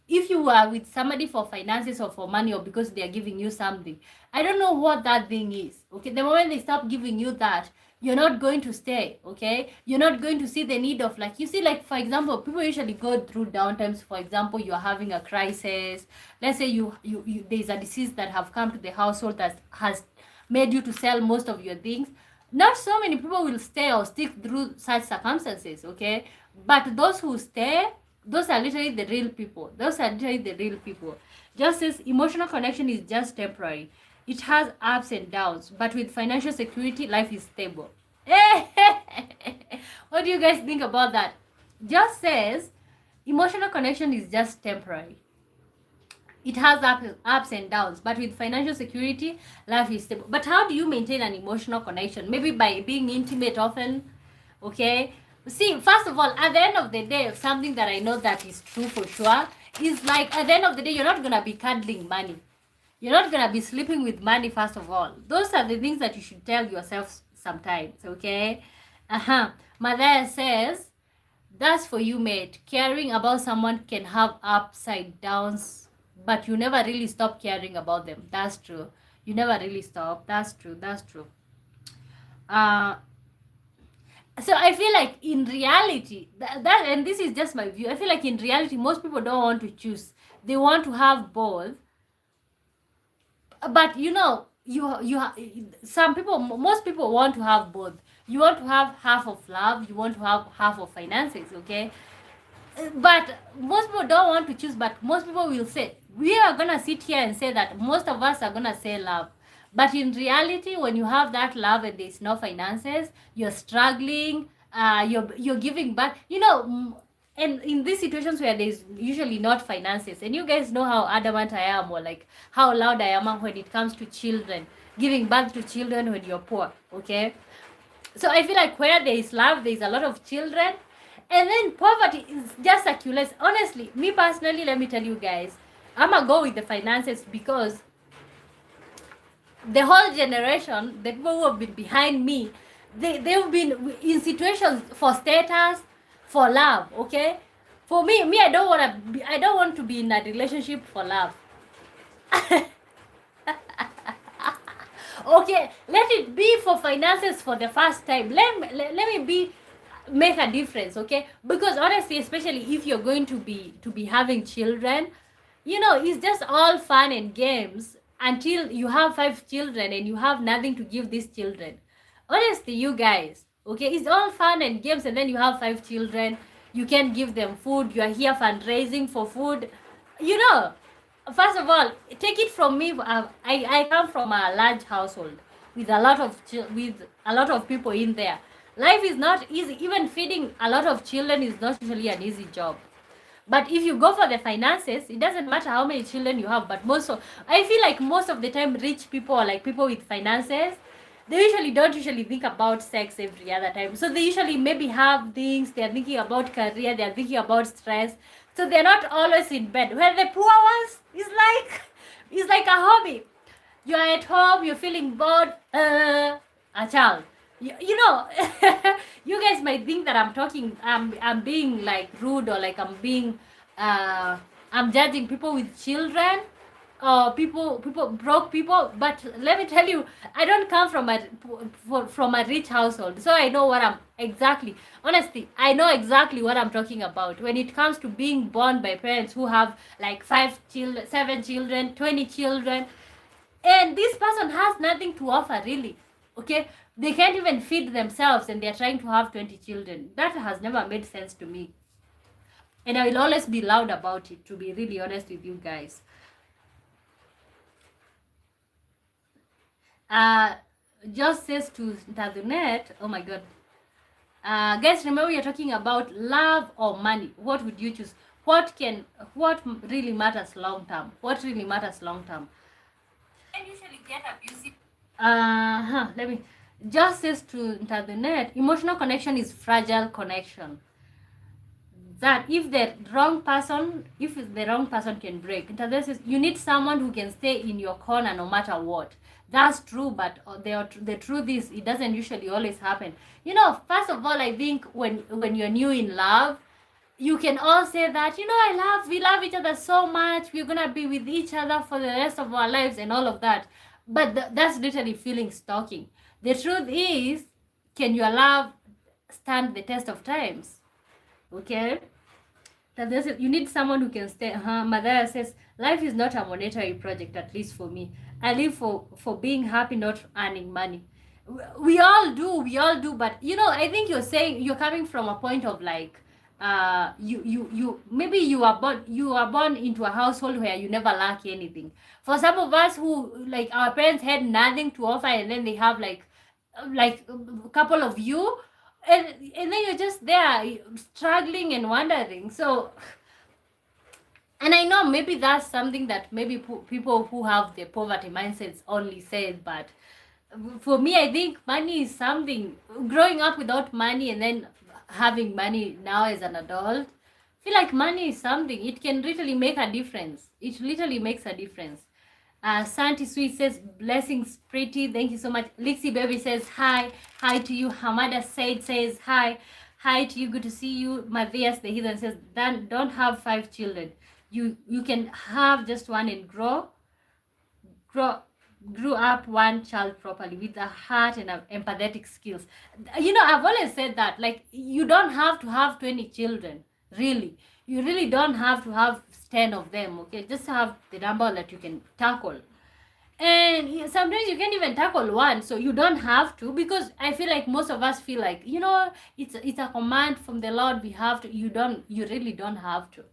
if you are with somebody for finances or for money, or because they are giving you something, I don't know what that thing is. Okay, the moment they stop giving you that, you're not going to stay. Okay, you're not going to see the need of, like, you see, like, for example, people usually go through downtimes. For example, you're having a crisis. Let's say you there's a disease that have come to the household that has made you to sell most of your things. Not so many people will stay or stick through such circumstances. Okay, but those who stay, those are literally the real people. Just as emotional connection is just temporary. It has ups and downs, but with financial security, life is stable. What do you guys think about that? Just says emotional connection is just temporary. It has ups and downs, but with financial security, life is stable. But how do you maintain an emotional connection? Maybe by being intimate often. Okay, see, first of all, at the end of the day, something that I know that is true for sure is, like, at the end of the day, you're not gonna be cuddling money. You're not gonna be sleeping with money. First of all, those are the things that you should tell yourself sometimes. Okay. Mother says, that's for you, mate. Caring about someone can have upside downs, but you never really stop caring about them. That's true. You never really stop. That's true. So I feel like in reality, that and this is just my view, I feel like in reality, most people don't want to choose. They want to have both. But most people want to have both. You want to have half of love, you want to have half of finances. Okay, but most people don't want to choose. But most people will say, we are gonna sit here and say that most of us are gonna say love. But in reality, when you have that love and there's no finances, you're struggling, you're giving back, and in these situations where there's usually not finances, and you guys know how adamant I am, or like how loud I am when it comes to children, giving birth to children when you're poor. Okay, so I feel like where there is love, there is a lot of children, and then poverty is just accumulates. Honestly, me personally, let me tell you guys, I'm gonna go with the finances, because the whole generation, the people who have been behind me, they've been in situations for status, for love. Okay, for me, I don't want to be in a relationship for love. Okay, let it be for finances for the first time. Let me make a difference. Okay, because honestly, especially if you're going to be having children, it's just all fun and games until you have 5 children and you have nothing to give these children. Honestly, you guys, okay, it's all fun and games, and then you have 5 children, you can't give them food, you are here fundraising for food. First of all, take it from me, I come from a large household with a lot of people in there. Life is not easy. Even feeding a lot of children is not usually an easy job. But if you go for the finances, it doesn't matter how many children you have. But I feel like most of the time, rich people or like people with finances, they usually don't usually think about sex every other time. So they usually maybe have things, they're thinking about career, they're thinking about stress. So they're not always in bed. Where the poor ones is like, it's like a hobby. You're at home, you're feeling bored, a child. You know, you guys might think that I'm being like rude, or like I'm judging people with children, or people broke people. But let me tell you, I don't come from a rich household, so I know what I'm exactly. Honestly, I know exactly what I'm talking about when it comes to being born by parents who have like 5 children, 7 children, 20 children, and this person has nothing to offer really. Okay, they can't even feed themselves, and they're trying to have 20 children. That has never made sense to me, and I will always be loud about it, to be really honest with you guys. uh just says to Net, oh my god. Guys, remember you're talking about love or money. What would you choose? What really matters long term? What really matters long term? And usually get abusive. Let me just says to Net, emotional connection is fragile connection. That if the wrong person can break. Internet says you need someone who can stay in your corner no matter what. That's true, but the truth is it doesn't usually always happen. You know, first of all, I think when you're new in love, you can all say that, we love each other so much, we're gonna be with each other for the rest of our lives and all of that. But that's literally feeling stalking. The truth is, can your love stand the test of times? Okay, you need someone who can stay. Madara says life is not a monetary project, at least for me. I live for being happy, not earning money. We all do, but I think you're coming from a point of like, you maybe you are born into a household where you never lack anything. For some of us who, like, our parents had nothing to offer, and then they have like a couple of you, and then you're just there struggling and wondering. So, and I know maybe that's something that maybe people who have the poverty mindsets only say, but for me, I think money is something. Growing up without money and then having money now as an adult, I feel like money is something. It can literally make a difference. It literally makes a difference. Santi Sweet says, blessings, pretty. Thank you so much. Lixie Baby says, hi. Hi to you. Hamada Said says, hi. Hi to you. Good to see you. Matthias the Heathen says, Dan, don't have 5 children. You can have just one and grow grew up one child properly with a heart and empathetic skills. I've always said that, like, you don't have to have 20 children, really. You really don't have to have 10 of them. Okay, just have the number that you can tackle. And sometimes you can't even tackle one, so you don't have to, because I feel like most of us feel like, it's a command from the Lord. We have to. You really don't have to.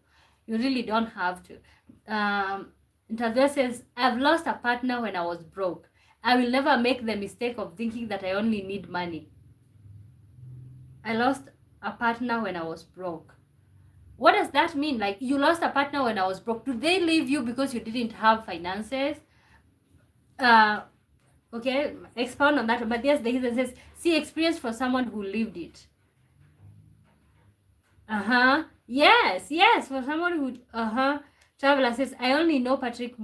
You really don't have to. Interview says, I've lost a partner when I was broke. I will never make the mistake of thinking that I only need money. I lost a partner when I was broke. What does that mean? Like, you lost a partner when I was broke. Do they leave you because you didn't have finances? Okay, expound on that. But yes, the Heathen says, see experience for someone who lived it. Yes, for someone who, Traveler says, I only know Patrick.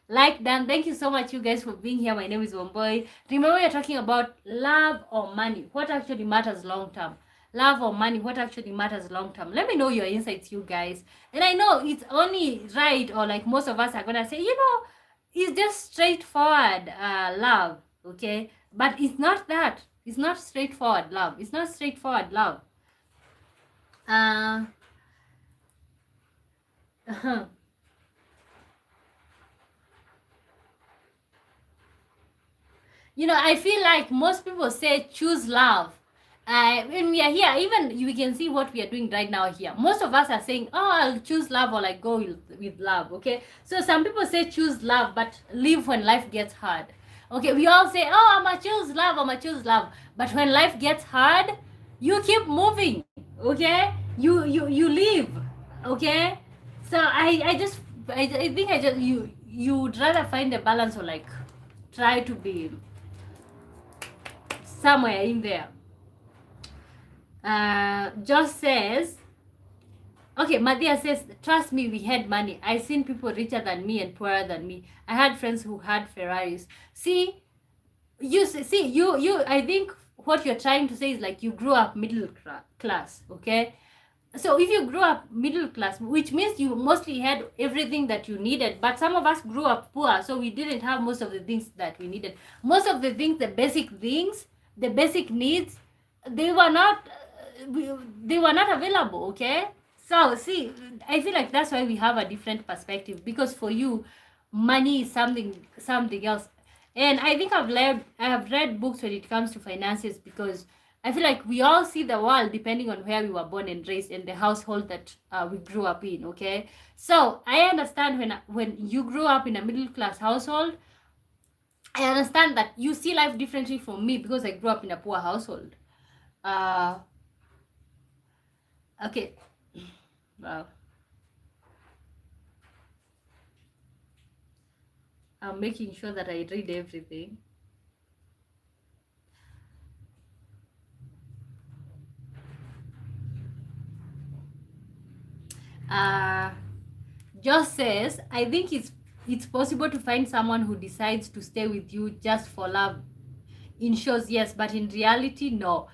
Like Dan, thank you so much, you guys, for being here. My name is Womboy. Remember, we're talking about love or money. What actually matters long term? Love or money? What actually matters long term? Let me know your insights, you guys. And I know it's only right, or like most of us are gonna say, it's just straightforward love, okay? But it's not that. It's not straightforward love. It's not straightforward love. I feel like most people say choose love. When we are here, even we can see what we are doing right now here. Most of us are saying, oh, I'll choose love, or like go with love, okay? So some people say choose love, but leave when life gets hard. Okay, we all say, oh, I'ma choose love, I'ma choose love. But when life gets hard, you keep moving, okay? You leave. Okay, so I think I just you would rather find a balance, or like try to be somewhere in there. Just says, okay, Madia says, trust me, we had money. I seen people richer than me and poorer than me. I had friends who had Ferraris. See, I think what you're trying to say is like you grew up middle class, okay? So if you grew up middle class, which means you mostly had everything that you needed, but some of us grew up poor, so we didn't have most of the things that we needed. Most of the things, the basic things, the basic needs, they were not they were not available, okay? So see, I feel like that's why we have a different perspective, because for you money is something else. And I think I have read books when it comes to finances, because I feel like we all see the world depending on where we were born and raised and the household that we grew up in, okay? So I understand when you grew up in a middle class household, I understand that you see life differently from me because I grew up in a poor household. Uh, okay. Wow. I'm making sure that I read everything. Uh, just says, I think it's possible to find someone who decides to stay with you just for love. In shows, yes, but in reality, no.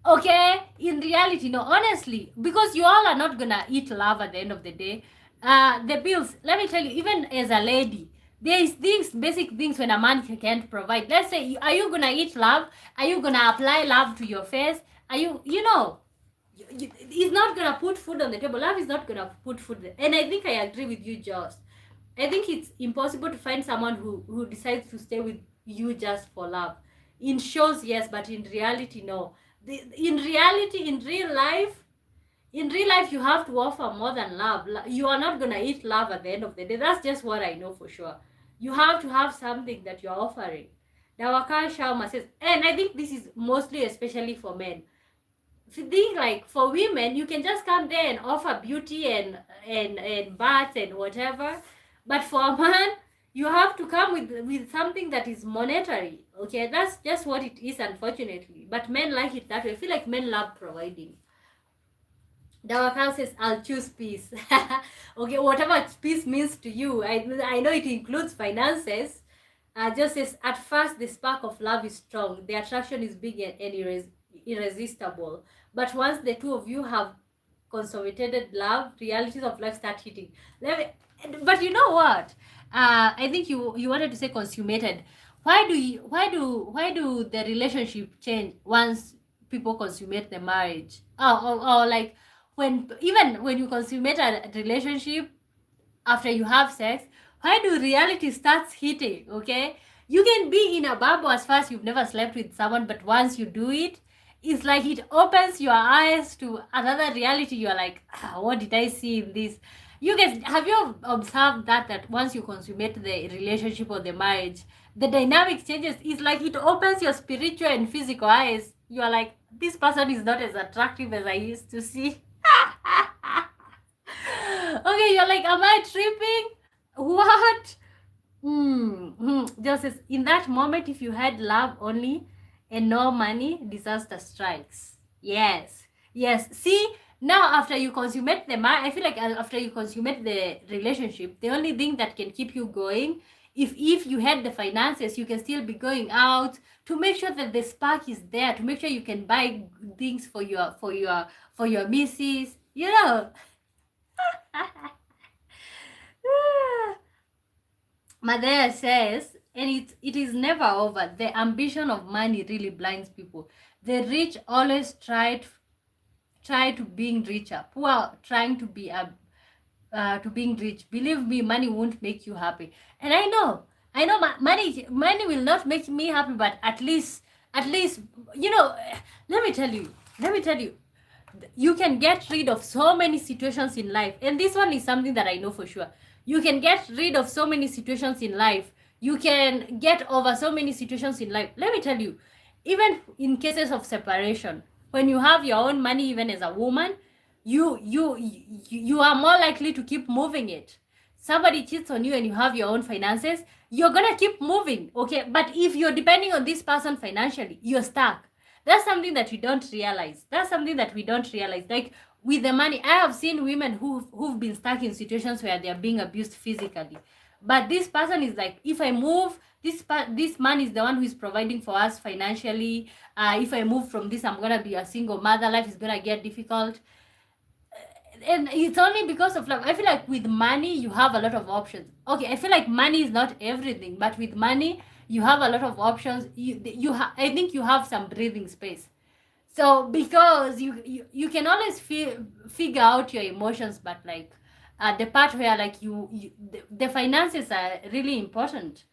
Okay, in reality, no, honestly, because you all are not gonna eat love at the end of the day. The bills, let me tell you, even as a lady, there is things, basic things when a man can't provide. Let's say, are you gonna eat love? Are you gonna apply love to your face? Are he's not gonna put food on the table. Love is not gonna put food there. And I think I agree with you, Joss. I think it's impossible to find someone who decides to stay with you just for love. In shows, yes, but in reality, no. In reality, in real life, you have to offer more than love. You are not gonna eat love at the end of the day. That's just what I know for sure. You have to have something that you're offering. Dawaka Sharma says, and I think this is mostly especially for men. Think like for women, you can just come there and offer beauty and baths and whatever, but for a man, you have to come with something that is monetary. Okay, that's just what it is, unfortunately. But men like it that way. I feel like men love providing. Dawakal says, I'll choose peace. Okay, whatever peace means to you. I know it includes finances. Just says, at first, the spark of love is strong. The attraction is big and irresistible. But once the two of you have consolidated love, realities of life start hitting. But you know what? I think you wanted to say consummated. Why do the relationship change once people consummate the marriage? Or like even when you consummate a relationship after you have sex, why do reality starts hitting? Okay, you can be in a bubble as far as you've never slept with someone, but once you do it, it's like it opens your eyes to another reality. You're like, what did I see in this? You guys, have you observed that once you consummate the relationship or the marriage, the dynamic changes? It's like it opens your spiritual and physical eyes. You're like, this person is not as attractive as I used to see. Okay, you're like, am I tripping? What? Just says, in that moment, if you had love only and no money, disaster strikes. Yes. Yes. See, now after you consummate I feel like after you consummate the relationship, the only thing that can keep you going, if you had the finances, you can still be going out to make sure that the spark is there, to make sure you can buy things for your missus, Madea says, and it is never over. The ambition of money really blinds people. The rich always try to being richer. Poor trying to being rich. Believe me, money won't make you happy. And I know, money will not make me happy, but at least, you know, let me tell you, you can get rid of so many situations in life, and this one is something that I know for sure. You can get rid of so many situations in life. You can get over so many situations in life. Let me tell you, even in cases of separation, when you have your own money, even as a woman, you are more likely to keep moving it. Somebody cheats on you and you have your own finances, you're gonna keep moving, okay? But if you're depending on this person financially, you're stuck. That's something that we don't realize. That's something that we don't realize. Like with the money, I have seen women who've been stuck in situations where they're being abused physically. But this person is like, if I move, this man is the one who is providing for us financially. If I move from this, I'm gonna be a single mother. Life is gonna get difficult, and it's only because of love. I feel like with money you have a lot of options. Okay, I feel like money is not everything, but with money you have a lot of options. I think you have some breathing space. So because you can always figure out your emotions, but like the part where like the finances are really important.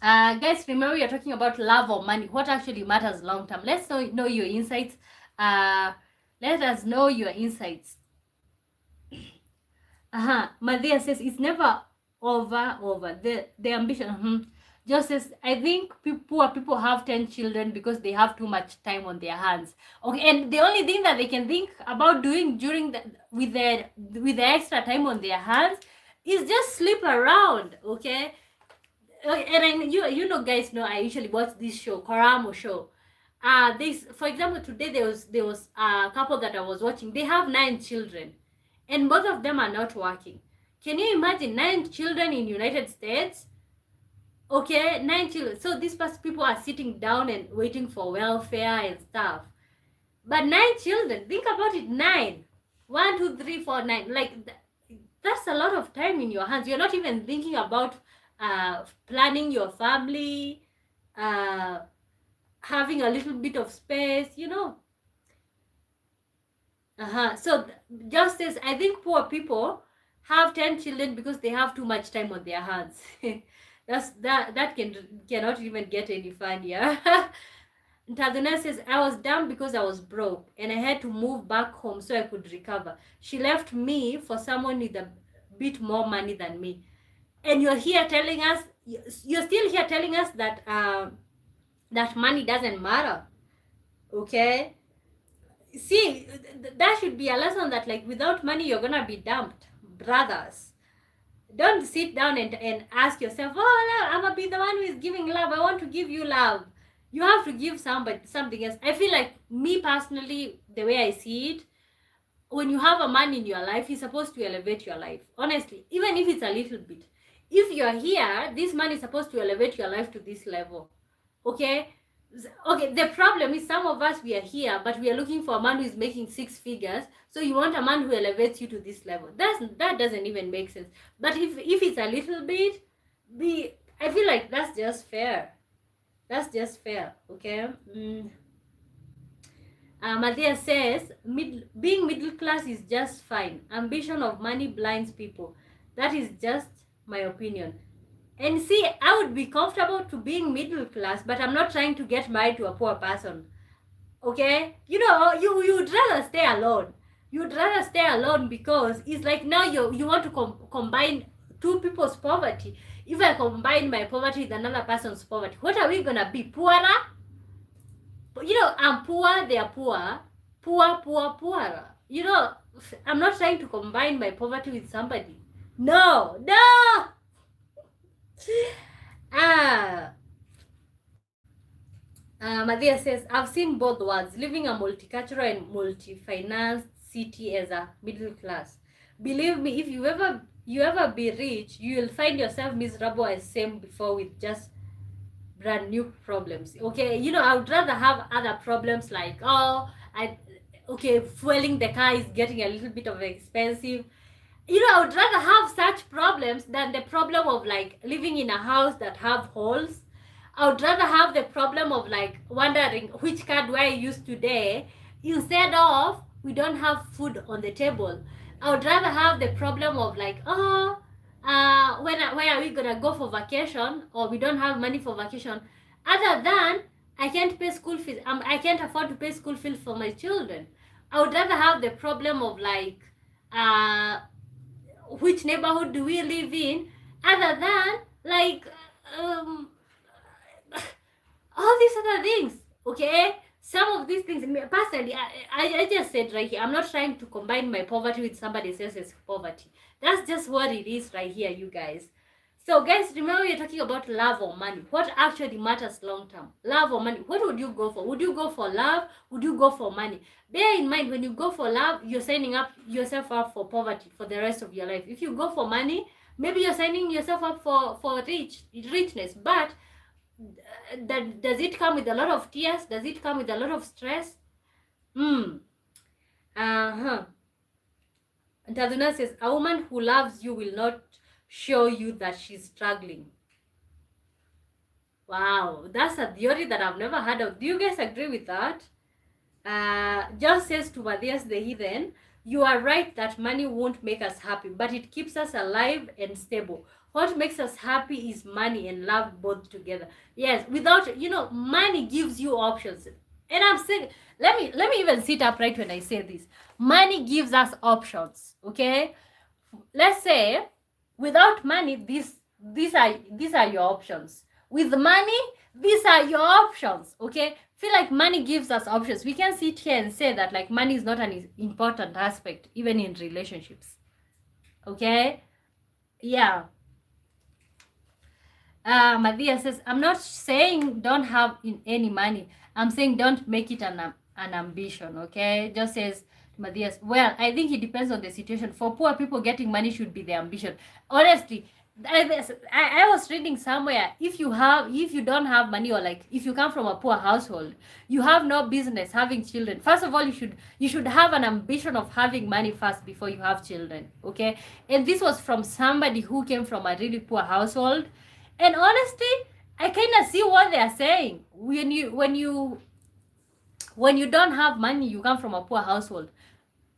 Guys, remember you're talking about love or money. What actually matters long term? Let's know your insights. Let us know your insights. Maria says it's never over the ambition. Just says, I think poor people have 10 children because they have too much time on their hands. Okay, and the only thing that they can think about doing during with the extra time on their hands is just sleep around. Okay. And you know, guys know I usually watch this show, Karamo show. This, for example, today there was a couple that I was watching. They have 9 children, and both of them are not working. Can you imagine 9 children in United States? Okay, 9 children. So these people are sitting down and waiting for welfare and stuff. But 9 children. Think about it. 9. 1, 2, 3, 4, 9. Like that's a lot of time in your hands. You're not even thinking about planning your family, having a little bit of space, you know. So just as I think poor people have 10 children because they have too much time on their hands. That cannot even get any funnier. Taduna says, I was down because I was broke and I had to move back home so I could recover. She left me for someone with a bit more money than me. And you're here telling us, you're still here telling us that that money doesn't matter. Okay? See, that should be a lesson that like without money you're gonna be dumped, brothers. Don't sit down and ask yourself, oh, I'm gonna be the one who is giving love. I want to give you love. You have to give something else. I feel like, me personally, the way I see it, when you have a man in your life, he's supposed to elevate your life. Honestly, even if it's a little bit. If you're here, this man is supposed to elevate your life to this level. Okay? Okay, the problem is some of us, we are here, but we are looking for a man who is making 6 figures. So you want a man who elevates you to this level. That doesn't even make sense. But if it's a little bit, I feel like that's just fair. That's just fair. Okay. Maria says, being middle class is just fine. Ambition of money blinds people. That is just my opinion. And see, I would be comfortable to being middle class, but I'm not trying to get married to a poor person. Okay? You know, you'd rather stay alone. You'd rather stay alone because it's like now you want to combine 2 people's poverty. If I combine my poverty with another person's poverty, what are we gonna be? Poorer? You know, I'm poor, they are poor. Poorer. You know, I'm not trying to combine my poverty with somebody. No! Maria says, I've seen both worlds, living a multicultural and multi-financed city as a middle class. Believe me, if you ever be rich, you will find yourself miserable as same before with just brand new problems. Okay, you know, I would rather have other problems like, fueling the car is getting a little bit of expensive. You know, I would rather have such problems than the problem of like living in a house that have holes. I would rather have the problem of like wondering which car do I use today instead of we don't have food on the table. I would rather have the problem of like, where are we gonna go for vacation, or we don't have money for vacation, other than I can't pay school fees. I can't afford to pay school fees for my children. I would rather have the problem of like, which neighborhood do we live in, other than like all these other things. Okay, some of these things, personally, I just said right here, I'm not trying to combine my poverty with somebody else's poverty. That's just what it is right here, you guys. So guys, remember we're talking about love or money. What actually matters long term? Love or money? What would you go for? Would you go for love? Would you go for money? Bear in mind, when you go for love, you're signing up yourself up for poverty for the rest of your life. If you go for money, maybe you're signing yourself up for richness. But that, does it come with a lot of tears? Does it come with a lot of stress? Uh-huh. Taduna says, a woman who loves you will not show you that she's struggling. Wow, that's a theory that I've never heard of. Do you guys agree with that? John says to Matthias the heathen, you are right that money won't make us happy, but it keeps us alive and stable. What makes us happy is money and love both together. Yes, without, money gives you options. And I'm saying, let me even sit upright when I say this. Money gives us options, okay? Let's say, without money, these are your options. With money, these are your options, okay? Feel like money gives us options. We can sit here and say that like money is not an important aspect even in relationships, okay? Yeah. Madia says, I'm not saying don't have any money. I'm saying don't make it an ambition, okay? Just says Matthias, well, I think it depends on the situation. For poor people, getting money should be the ambition. Honestly, I was reading somewhere, if you don't have money, or like if you come from a poor household, you have no business having children. First of all, you should have an ambition of having money first before you have children, okay? And this was from somebody who came from a really poor household. And honestly, I kind of see what they are saying. When you don't have money, you come from a poor household.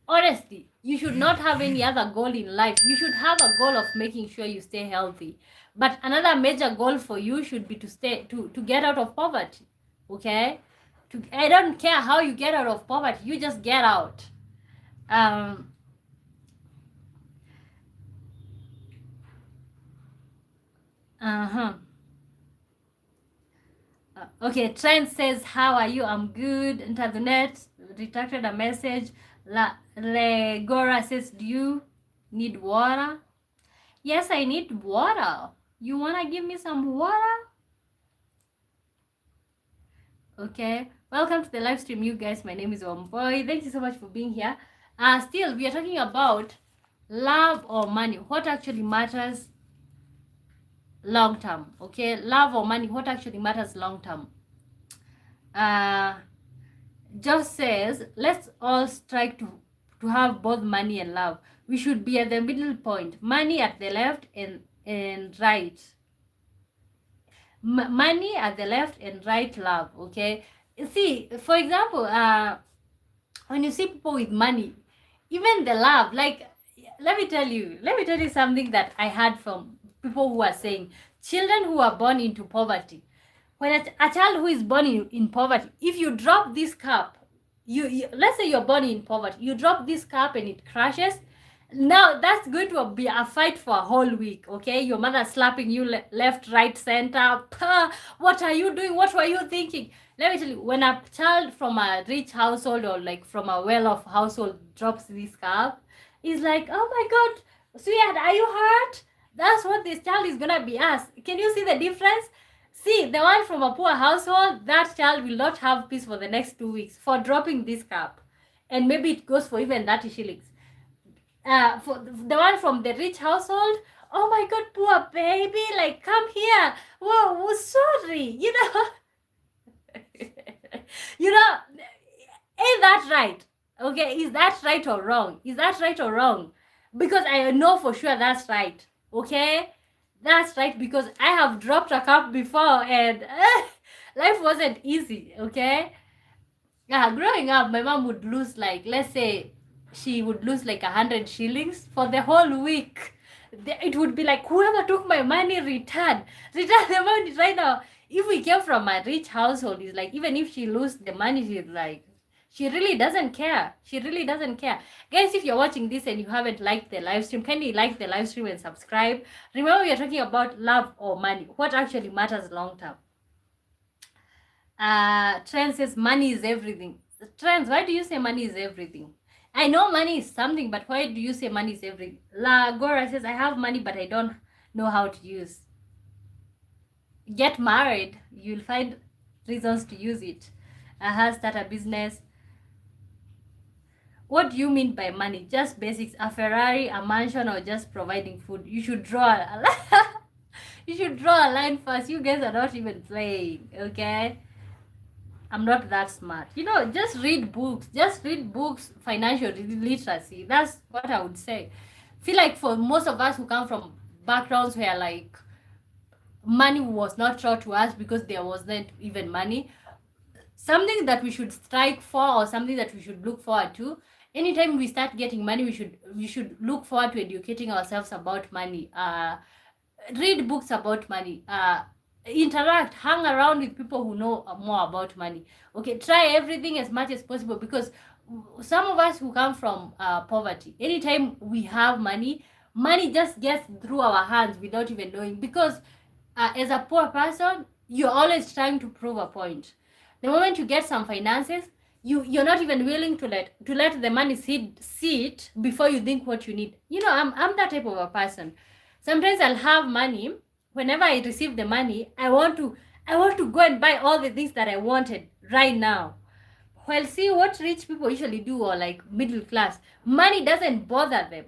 Honestly, you should not have any other goal in life. You should have a goal of making sure you stay healthy. But another major goal for you should be to get out of poverty. Okay? I don't care how you get out of poverty. You just get out. Uh-huh. Okay, Trent says, how are you? I'm good. Internet retracted a message. Legora says, do you need water? Yes, I need water. You want to give me some water? Okay. Welcome to the live stream, you guys. My name is Omboy. Thank you so much for being here. Still, we are talking about love or money. What actually matters long term? Okay, love or money? What actually matters long term? Just says, let's all strike to have both money and love. We should be at the middle point. Money at the left and right. Money at the left and right, love. Okay. See, for example, when you see people with money, even the love, like, let me tell you something that I heard from people who are saying, children who are born into poverty, when a child who is born in poverty, if you drop this cup, you let's say you're born in poverty, you drop this cup and it crashes, now that's going to be a fight for a whole week, okay? Your mother slapping you left, right, center. What are you doing? What were you thinking? Let me tell you, when a child from a rich household or like from a well-off household drops this cup, it's like, oh my god, sweetheart, are you hurt? That's what this child is gonna be asked. Can you see the difference? See, the one from a poor household, that child will not have peace for the next 2 weeks for dropping this cup. And maybe it goes for even 30 shillings. For the one from the rich household, oh my god, poor baby, like, come here. Whoa, sorry. Ain't that right? Okay, is that right or wrong? Is that right or wrong? Because I know for sure that's right. Okay? That's right, because I have dropped a cup before and life wasn't easy, okay? Yeah, growing up, my mom would lose, like, let's say she would lose like 100 shillings for the whole week. It would be like, whoever took my money, return the money right now. If we came from a rich household, it's like, even if she lose the money, she's like, she really doesn't care. She really doesn't care. Guys, if you're watching this and you haven't liked the live stream, kindly like the live stream and subscribe. Remember, we are talking about love or money. What actually matters long term? Trend says money is everything. Trends, why do you say money is everything? I know money is something, but why do you say money is everything? La Gora says, I have money, but I don't know how to use. Get married, you'll find reasons to use it. Start a business. What do you mean by money? Just basics, a Ferrari, a mansion, or just providing food? You should draw a you should draw a line first. You guys are not even playing, okay? I'm not that smart. Just read books. Just read books, financial literacy. That's what I would say. Feel like for most of us who come from backgrounds where like money was not taught to us because there wasn't even money, something that we should strike for or something that we should look forward to. Anytime we start getting money, we should look forward to educating ourselves about money. Read books about money. Interact, hang around with people who know more about money. Okay, try everything as much as possible, because some of us who come from poverty, anytime we have money, money just gets through our hands without even knowing, because as a poor person, you're always trying to prove a point. The moment you get some finances, you're not even willing to let the money sit before you think what you need. I'm that type of a person. Sometimes I'll have money. Whenever I receive the money, I want to go and buy all the things that I wanted right now. Well, see what rich people usually do, or like middle class, money doesn't bother them.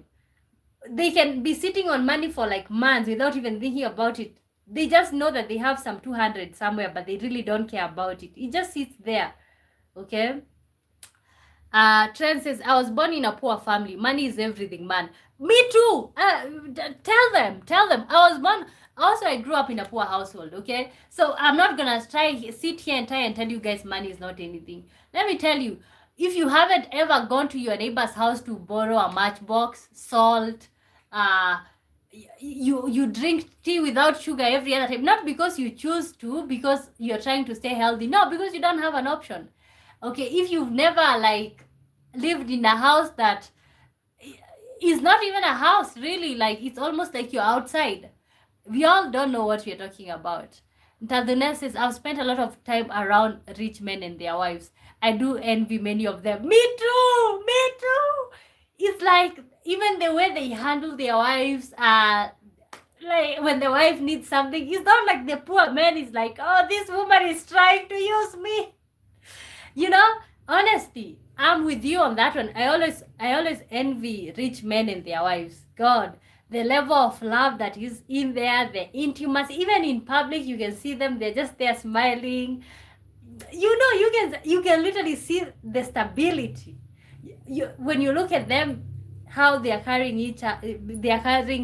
They can be sitting on money for like months without even thinking about it. They just know that they have some 200 somewhere, but they really don't care about it. It just sits there. Okay. Trent says, I was born in a poor family. Money is everything, man. Me too. Tell them. I grew up in a poor household, okay? So I'm not gonna sit here and try and tell you guys money is not anything. Let me tell you, if you haven't ever gone to your neighbor's house to borrow a matchbox, salt, uh, you drink tea without sugar every other time, not because you choose to, because you're trying to stay healthy. No, because you don't have an option. Okay, if you've never like lived in a house that is not even a house, really, like it's almost like you're outside, we all don't know what we're talking about. Tadune says, I've spent a lot of time around rich men and their wives. I do envy many of them. Me too. It's like even the way they handle their wives, like when the wife needs something, it's not like the poor man is like, oh, this woman is trying to use me. Honesty, I'm with you on that one. I always envy rich men and their wives. God, the level of love that is in there, the intimacy, even in public, you can see them, they're just there smiling. You can literally see the stability. When you look at them, how they are carrying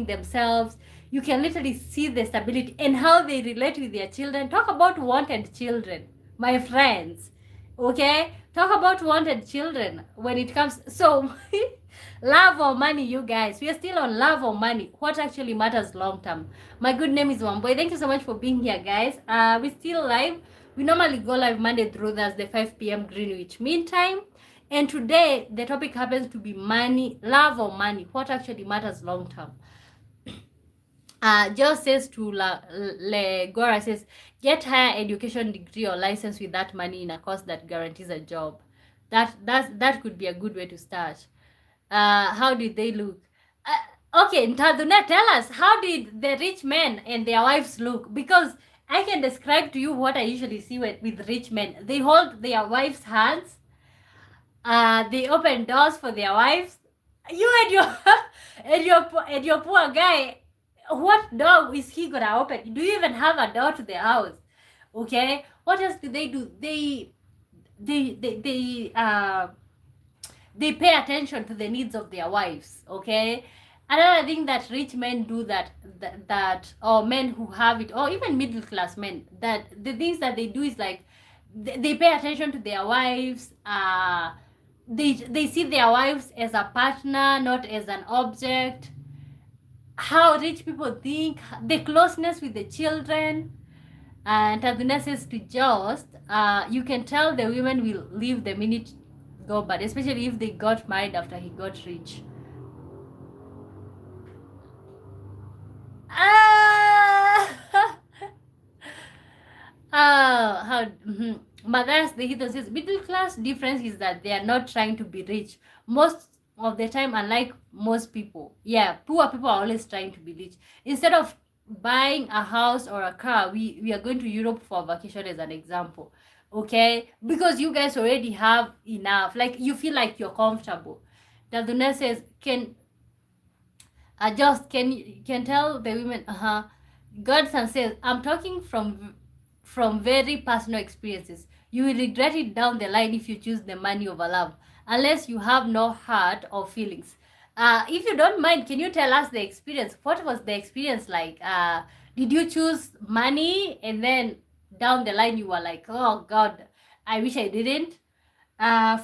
themselves, you can literally see the stability and how they relate with their children. Talk about wanted children, my friends. Okay, talk about wanted children when it comes. So love or money, you guys, we are still on love or money. What actually matters long term? My good name is Wamboy. Thank you so much for being here, guys. We're still live. We normally go live Monday through Thursday, 5 p.m. Greenwich Mean Time. And today the topic happens to be money, love or money. What actually matters long term? Just says to Legora says, get higher education degree or license with that money in a course that guarantees a job. That could be a good way to start. How did they look? Okay, Ntaduna, tell us, how did the rich men and their wives look? Because I can describe to you what I usually see with rich men. They hold their wives' hands. They open doors for their wives. You and your and your poor guy, what door is he gonna open? Do you even have a door to the house? Okay, what else do they do? They pay attention to the needs of their wives. Okay, another thing that rich men do that or men who have it, or even middle class men, that the things that they do is like they pay attention to their wives. They see their wives as a partner, not as an object. How rich people think, the closeness with the children, and Taduna says to just, you can tell the women will leave the minute go, but especially if they got married after he got rich. How loud. Matthias the Heathen says middle class difference is that they are not trying to be rich most of the time, unlike most people. Yeah, poor people are always trying to be rich. Instead of buying a house or a car, we are going to Europe for a vacation as an example. Okay, because you guys already have enough, like you feel like you're comfortable. Daduna says, can tell the women, Godson says, I'm talking from very personal experiences. You will regret it down the line if you choose the money over love, unless you have no heart or feelings. If you don't mind, can you tell us the experience? What was the experience like? Did you choose money and then down the line you were like, oh God, I wish I didn't?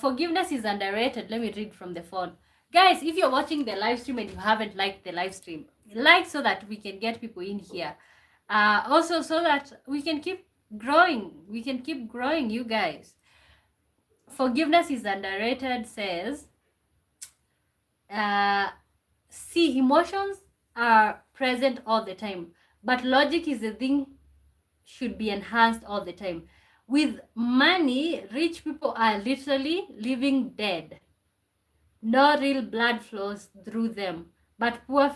Forgiveness is underrated. Let me read from the phone. Guys, if you're watching the live stream and you haven't liked the live stream, like so that we can get people in here. Also, so that we can keep growing. We can keep growing, you guys. Forgiveness is underrated says, see, emotions are present all the time, but logic is the thing should be enhanced all the time. With money, rich people are literally living dead. No real blood flows through them, but poor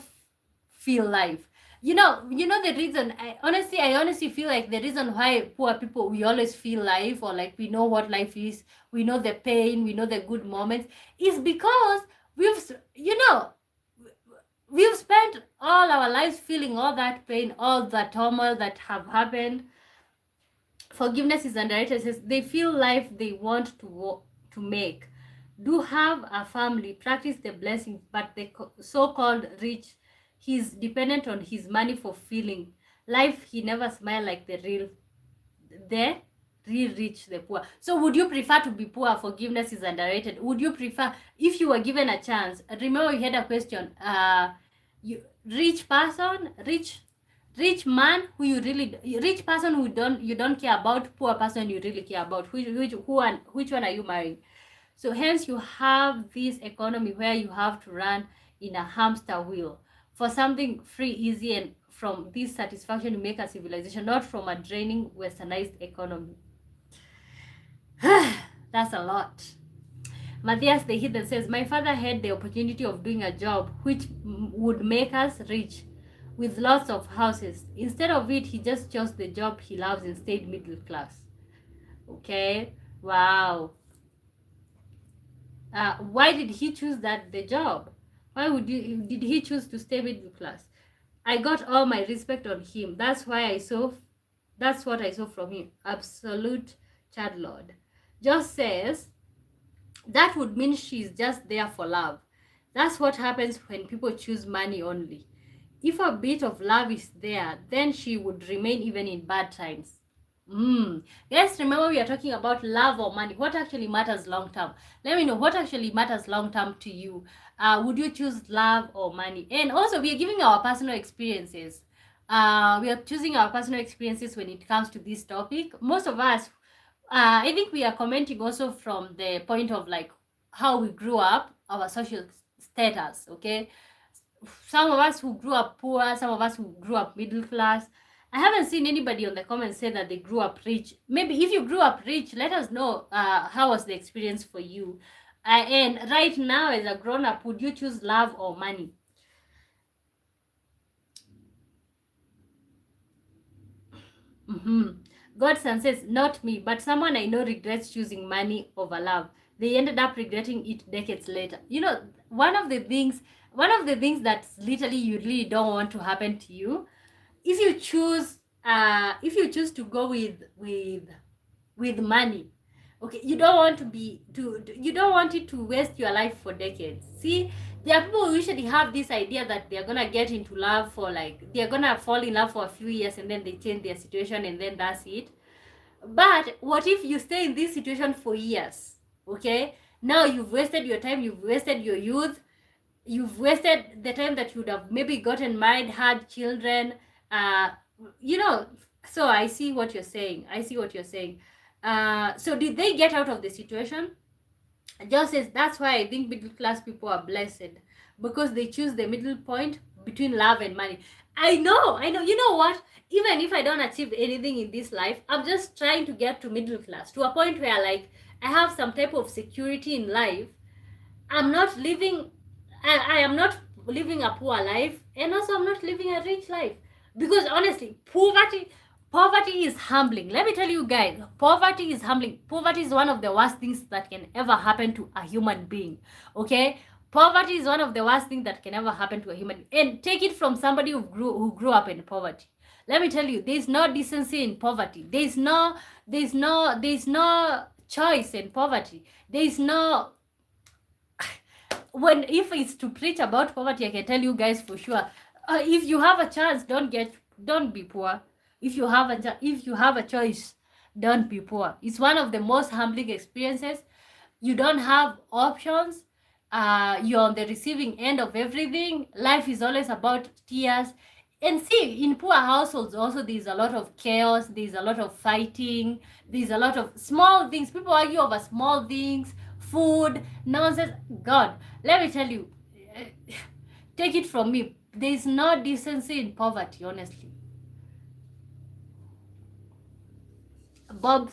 feel life. You know the reason. I honestly feel like the reason why poor people we always feel life, or like we know what life is, we know the pain, we know the good moments, is because we've spent all our lives feeling all that pain, all the turmoil that have happened. Forgiveness is underrated. It says they feel life they want to make. Do have a family, practice the blessings, but the so-called rich, he's dependent on his money for feeling life. He never smile like the real rich, the poor. So would you prefer to be poor? Forgiveness is underrated. Would you prefer, if you were given a chance, remember you had a question, you rich person, rich man who you really, rich person who you don't care about, poor person you really care about, which one are you marrying? So hence you have this economy where you have to run in a hamster wheel for something free, easy, and from this satisfaction you make a civilization, not from a draining westernized economy. That's a lot. Matthias the Heathen says, my father had the opportunity of doing a job which would make us rich with lots of houses. Instead of it, he just chose the job he loves and stayed middle class. Okay, wow. Why did he choose the job? Did he choose to stay middle class? I got all my respect on him. That's what I saw from him. Absolute child lord. Just says that would mean she's just there for love. That's what happens when people choose money only. If a bit of love is there, then she would remain even in bad times. Yes, remember we are talking about love or money. What actually matters long term? Let me know what actually matters long term to you. Would you choose love or money? And also, we are giving our personal experiences. We are choosing our personal experiences when it comes to this topic. Most of us, I think we are commenting also from the point of like how we grew up, our social status. Okay, some of us who grew up poor, some of us who grew up middle class. I haven't seen anybody on the comments say that they grew up rich. Maybe if you grew up rich, let us know how was the experience for you. And right now, as a grown up, would you choose love or money? Godson says, not me, but someone I know regrets choosing money over love. They ended up regretting it decades later. One of the things that literally you really don't want to happen to you, if you choose to go with money, okay, you don't want you don't want it to waste your life for decades. See, there are people who usually have this idea that they're gonna get into love for, like, they're gonna fall in love for a few years and then they change their situation and then that's it. But what if you stay in this situation for years? Okay, now you've wasted your time, you've wasted your youth, you've wasted the time that you would have maybe gotten married, had children. uh you know so I see what you're saying. So did they get out of the situation? Just says that's why I think middle class people are blessed, because they choose the middle point between love and money. I know. You know what? Even if I don't achieve anything in this life, I'm just trying to get to middle class, to a point where like I have some type of security in life. I'm not living, I am not living a poor life, and also I'm not living a rich life. Because honestly, poverty is humbling. Let me tell you guys, poverty is humbling. Poverty is one of the worst things that can ever happen to a human being. Okay? Poverty is one of the worst things that can ever happen to a human. And take it from somebody who grew up in poverty. Let me tell you, there's no decency in poverty. There's no choice in poverty. There's no, when if it's to preach about poverty, I can tell you guys for sure. If you have a chance, don't be poor. If you have a choice, don't be poor. It's one of the most humbling experiences. You don't have options. You're on the receiving end of everything. Life is always about tears. And see, in poor households also there's a lot of chaos, there's a lot of fighting, there's a lot of small things. People argue over small things, food, nonsense. God, let me tell you, take it from me, there's no decency in poverty, honestly. Bob,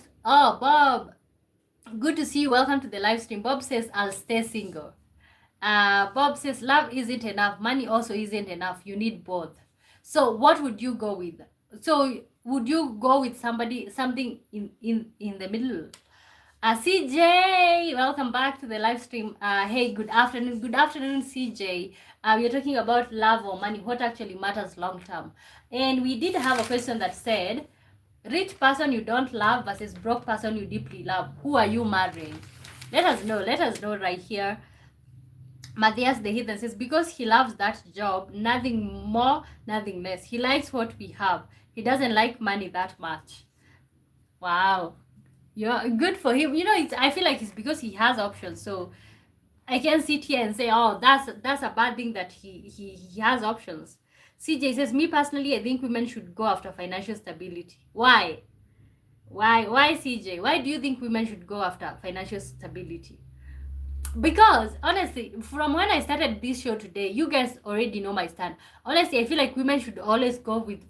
good to see you. Welcome to the live stream. Bob says, I'll stay single. Bob says, love isn't enough. Money also isn't enough. You need both. So what would you go with? So would you go with something in the middle? CJ, welcome back to the live stream. Hey, good afternoon. Good afternoon, CJ. We're talking about love or money, what actually matters long term. And we did have a question that said, rich person you don't love versus broke person you deeply love. Who are you marrying? Let us know. Let us know right here. Matthias the Heathen says, because he loves that job, nothing more, nothing less. He likes what we have. He doesn't like money that much. Wow. Yeah, good for him. You know, I feel like it's because he has options. So I can sit here and say, oh, that's a bad thing that he has options. CJ says, me personally, I think women should go after financial stability. Why? Why, CJ? Why do you think women should go after financial stability? Because honestly, from when I started this show today, you guys already know my stand. Honestly, I feel like women should always go with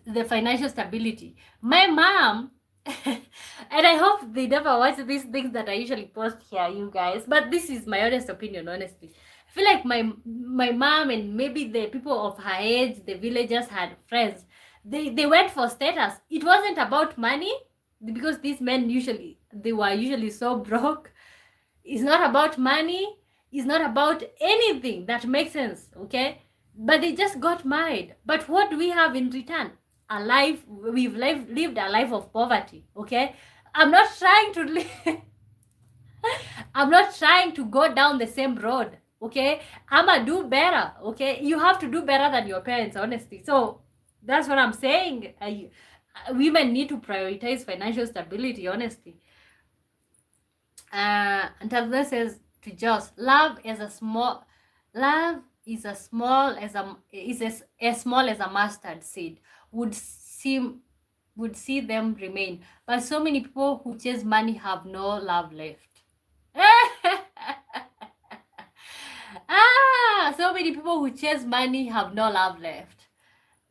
the financial stability. My mom, and I hope they never watch these things that I usually post here, you guys, but this is my honest opinion. Honestly, I feel like my mom and maybe the people of her age, the villagers, had friends. They went for status. It wasn't about money, because these men they were usually so broke. It's not about money. It's not about anything that makes sense, okay? But they just got married. But what do we have in return? A life, lived a life of poverty, okay? I'm not trying to live, I'm not trying to go down the same road, okay? I'ma do better, okay? You have to do better than your parents, honestly. So that's what I'm saying. Women need to prioritize financial stability, honestly. And Tazza says to Joss, love is as small as small as a mustard seed. Would see them remain. But so many people who chase money have no love left. So many people who chase money have no love left.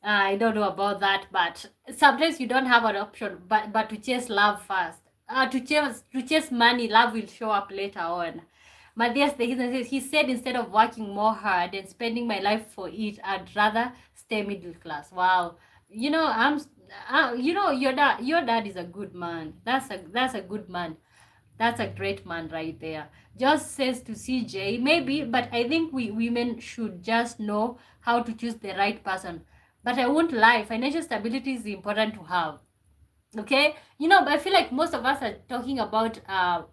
I don't know about that, but sometimes you don't have an option but to chase love first. To chase money, love will show up later on. Matthias the Heathen says, he said, instead of working more hard and spending my life for it, I'd rather stay middle class. Wow. You know, your dad is a good man. That's a good man. That's a great man right there. Just says to CJ, maybe, but I think we women should just know how to choose the right person. But I won't lie, financial stability is important to have. Okay, but I feel like most of us are talking about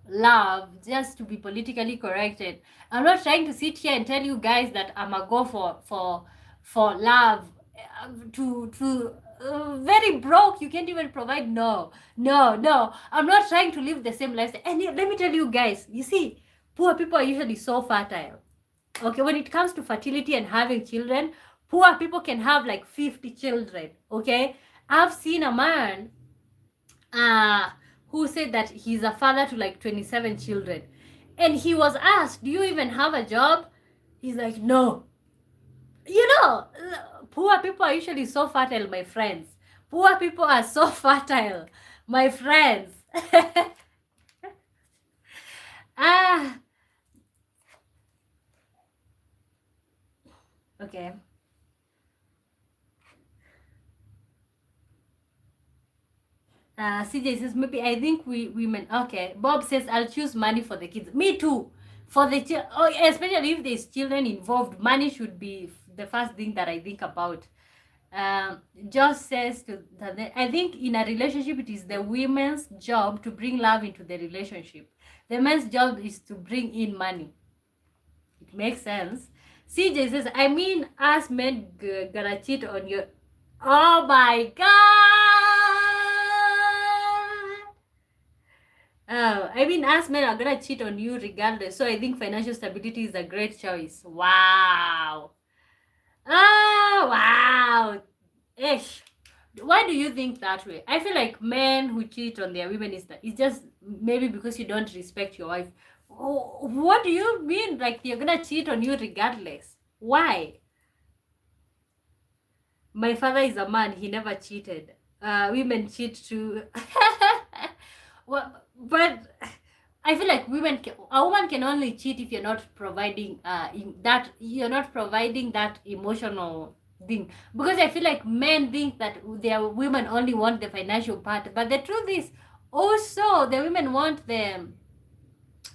love just to be politically corrected. I'm not trying to sit here and tell you guys that I'm a go for love. To very broke, you can't even provide. No, I'm not trying to live the same lifestyle. And let me tell you guys, you see, poor people are usually so fertile. Okay, when it comes to fertility and having children, poor people can have like 50 children. Okay, I've seen a man who said that he's a father to like 27 children. And he was asked, do you even have a job? He's like, no. Poor people are usually so fertile, my friends. Poor people are so fertile, my friends. Ah, okay. CJ says, maybe I think we women. Okay. Bob says, I'll choose money for the kids. Me too. For the oh, especially if there's children involved, money should be the first thing that I think about. Josh says that I think in a relationship, it is the women's job to bring love into the relationship. The man's job is to bring in money. It makes sense. CJ says, I mean, us men gonna cheat on you. Oh my god! Oh, I mean, us men are gonna cheat on you regardless. So I think financial stability is a great choice. Wow. Oh, wow. Ish. Why do you think that way? I feel like men who cheat on their women is that it's just maybe because you don't respect your wife. Oh, what do you mean? Like you're gonna cheat on you regardless? Why? My father is a man. He never cheated. Women cheat too. Well, but I feel like a woman can only cheat if you're not providing that emotional thing. Because I feel like men think that their women only want the financial part, but the truth is also the women want the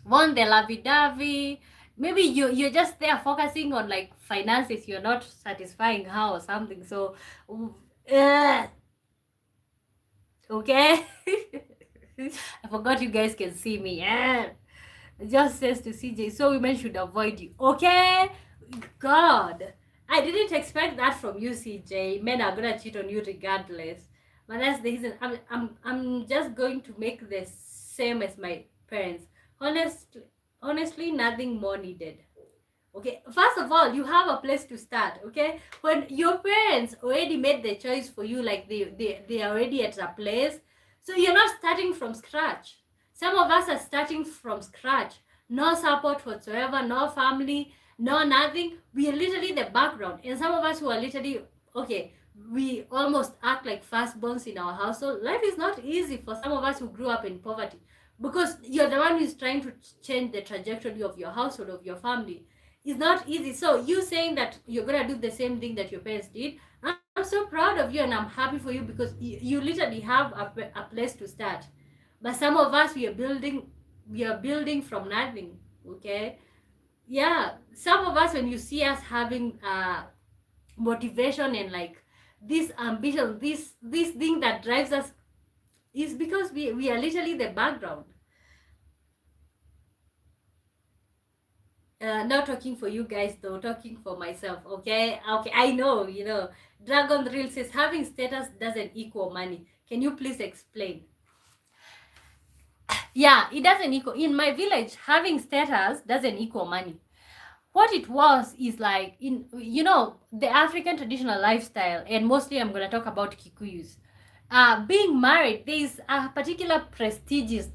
lovey-dovey. Maybe you're just there focusing on like finances, you're not satisfying her or something. So okay. I forgot you guys can see me. Just says to CJ, so women should avoid you. Okay? God. I didn't expect that from you, CJ. Men are gonna cheat on you regardless. But that's the reason. I'm just going to make the same as my parents. Honestly, nothing more needed. Okay, first of all, you have a place to start. Okay, when your parents already made the choice for you, like they are already at a place, so you're not starting from scratch. Some of us are starting from scratch. No support whatsoever, no family, no nothing. We are literally the background, and some of us who are literally okay, we almost act like firstborns in our household. Life is not easy for some of us who grew up in poverty, because you're the one who's trying to change the trajectory of your household, of your family. It's not easy. So you saying that you're gonna do the same thing that your parents did, I'm so proud of you and I'm happy for you, because you literally have a place to start. But some of us, we are building from nothing. Okay, yeah, some of us, when you see us having motivation and like this ambition, this thing that drives us, is because we are literally the background. Not talking for you guys though, talking for myself. Okay, I know, Dragon Drill says having status doesn't equal money. Can you please explain? Yeah, it doesn't equal. In my village, having status doesn't equal money. What it was is like, in the African traditional lifestyle, and mostly I'm going to talk about Kikuyus. Being married, there is a particular prestiginess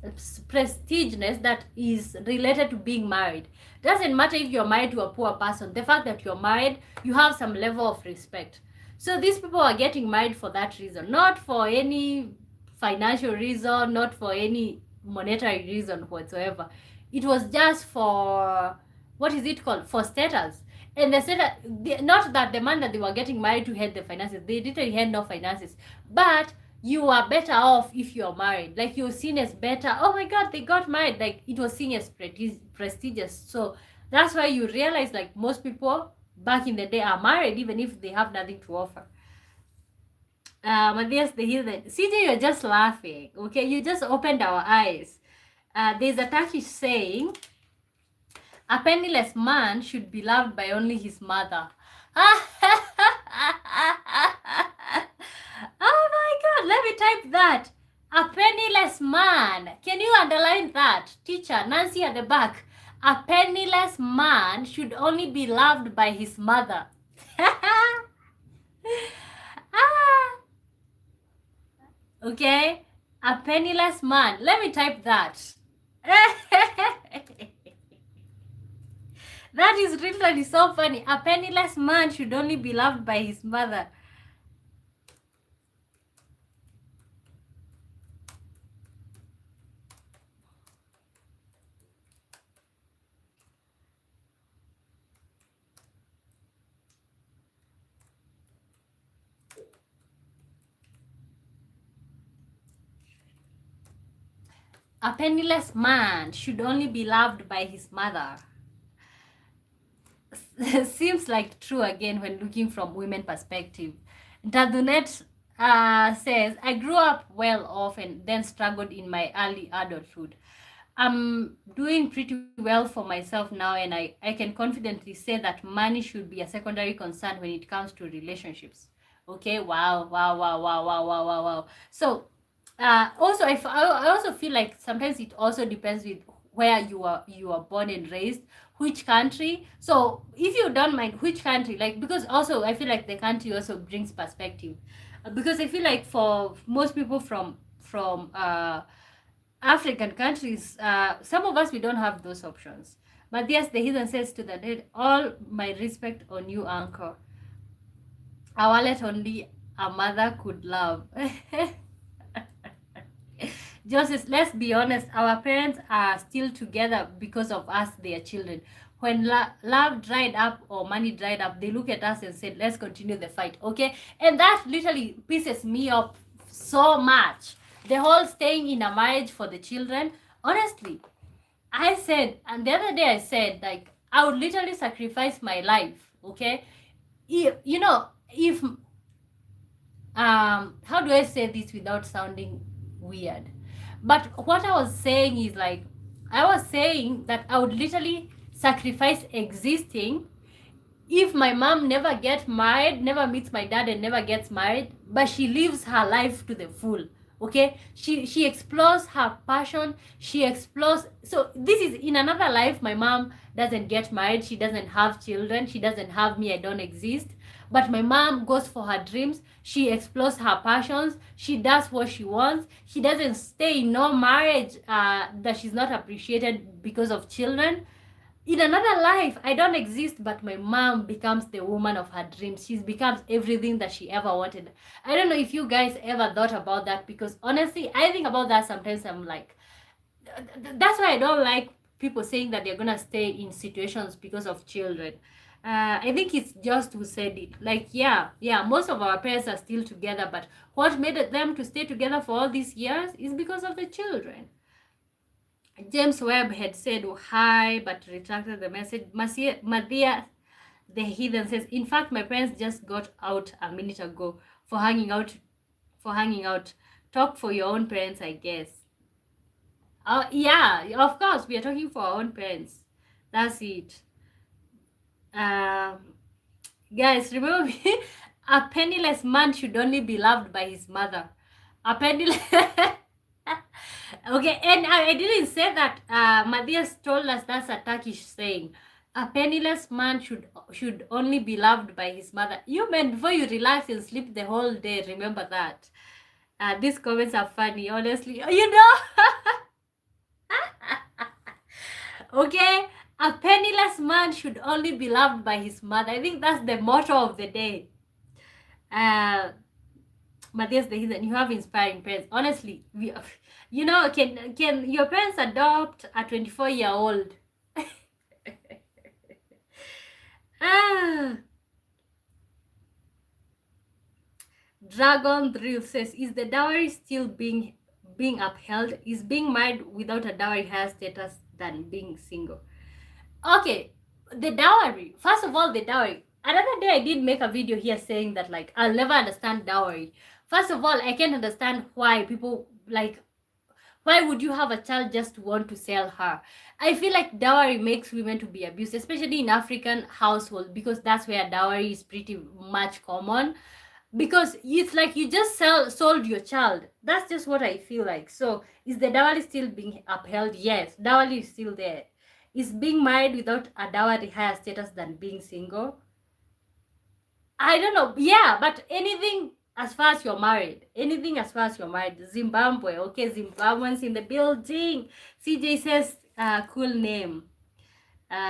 that is related to being married. Doesn't matter if you're married to a poor person. The fact that you're married, you have some level of respect. So these people are getting married for that reason, not for any financial reason, not for any monetary reason whatsoever. It was just for, what is it called, for status. And they said that not that the man that they were getting married to had the finances. They literally had no finances, but you are better off if you're married. Like, you're seen as better. Oh my god, they got married. Like, it was seen as prestigious. So that's why you realize, like, most people back in the day are married even if they have nothing to offer. Matthias, the hear that. CJ, you're just laughing. Okay, you just opened our eyes. There's a Turkish saying, a penniless man should be loved by only his mother. Oh my god, let me type that. A penniless man. Can you underline that? Teacher, Nancy at the back. A penniless man should only be loved by his mother. Okay? A penniless man. Let me type that. That is literally so funny. A penniless man should only be loved by his mother. A penniless man should only be loved by his mother. Seems like true again when looking from women perspective. Term.Let says, I grew up well off and then struggled in my early adulthood. I'm doing pretty well for myself now, and I can confidently say that money should be a secondary concern when it comes to relationships. Okay, wow, wow, wow, wow, wow, wow, wow, wow. So, also, I also feel like sometimes it also depends with where you are born and raised, which country. So, if you don't mind which country, like, because also I feel like the country also brings perspective, because I feel like for most people from African countries, some of us we don't have those options. But yes, the heathen says to the dead, all my respect on you, uncle. A wallet only a mother could love. Joseph, let's be honest, our parents are still together because of us, their children. When love dried up or money dried up, they look at us and said, let's continue the fight, okay? And that literally pisses me off so much. The whole staying in a marriage for the children. Honestly, I said, and the other day I said, like, I would literally sacrifice my life, okay? If how do I say this without sounding weird? But what I was saying is like, I was saying that I would literally sacrifice existing if my mom never gets married, never meets my dad and never gets married, but she lives her life to the full. Okay, she explores her passion, she explores. So this is in another life. My mom doesn't get married, she doesn't have children, she doesn't have me, I don't exist. But my mom goes for her dreams, she explores her passions, she does what she wants, she doesn't stay in no marriage that she's not appreciated because of children. In another life, I don't exist, but my mom becomes the woman of her dreams. She becomes everything that she ever wanted. I don't know if you guys ever thought about that, because honestly, I think about that sometimes. I'm like, that's why I don't like people saying that they're gonna stay in situations because of children. I think it's just who said it. Like, yeah, most of our parents are still together, but what made them to stay together for all these years is because of the children. James Webb had said hi, but retracted the message. Mathia, the heathen, says, in fact, my parents just got out a minute ago for hanging out. For hanging out. Talk for your own parents, I guess. Yeah, of course, we are talking for our own parents. That's it. Um, guys, remember me? A penniless man should only be loved by his mother. A penniless... Okay, and I didn't say that. Matthias told us that's a Turkish saying. A penniless man should only be loved by his mother. You men, before you relax and sleep the whole day, remember that. These comments are funny, honestly. You know? Okay? A penniless man should only be loved by his mother. I think that's the motto of the day. Matthias the Heathen, you have inspiring parents. Honestly, can your parents adopt a 24-year-old? Dragon Drill says, is the dowry still being upheld? Is being married without a dowry higher status than being single? Okay, the dowry. First of all, the dowry. Another day I did make a video here saying that, like, I'll never understand dowry. First of all, I can't understand why people, like, why would you have a child just to want to sell her? I feel like dowry makes women to be abused, especially in African households, because that's where dowry is pretty much common. Because it's like you just sold your child. That's just what I feel like. So is the dowry still being upheld? Yes, dowry is still there. Is being married without a dowry higher status than being single? I don't know. Yeah, but anything as far as you're married. Anything as far as you're married. Zimbabwe. Okay, Zimbabweans in the building. CJ says, cool name.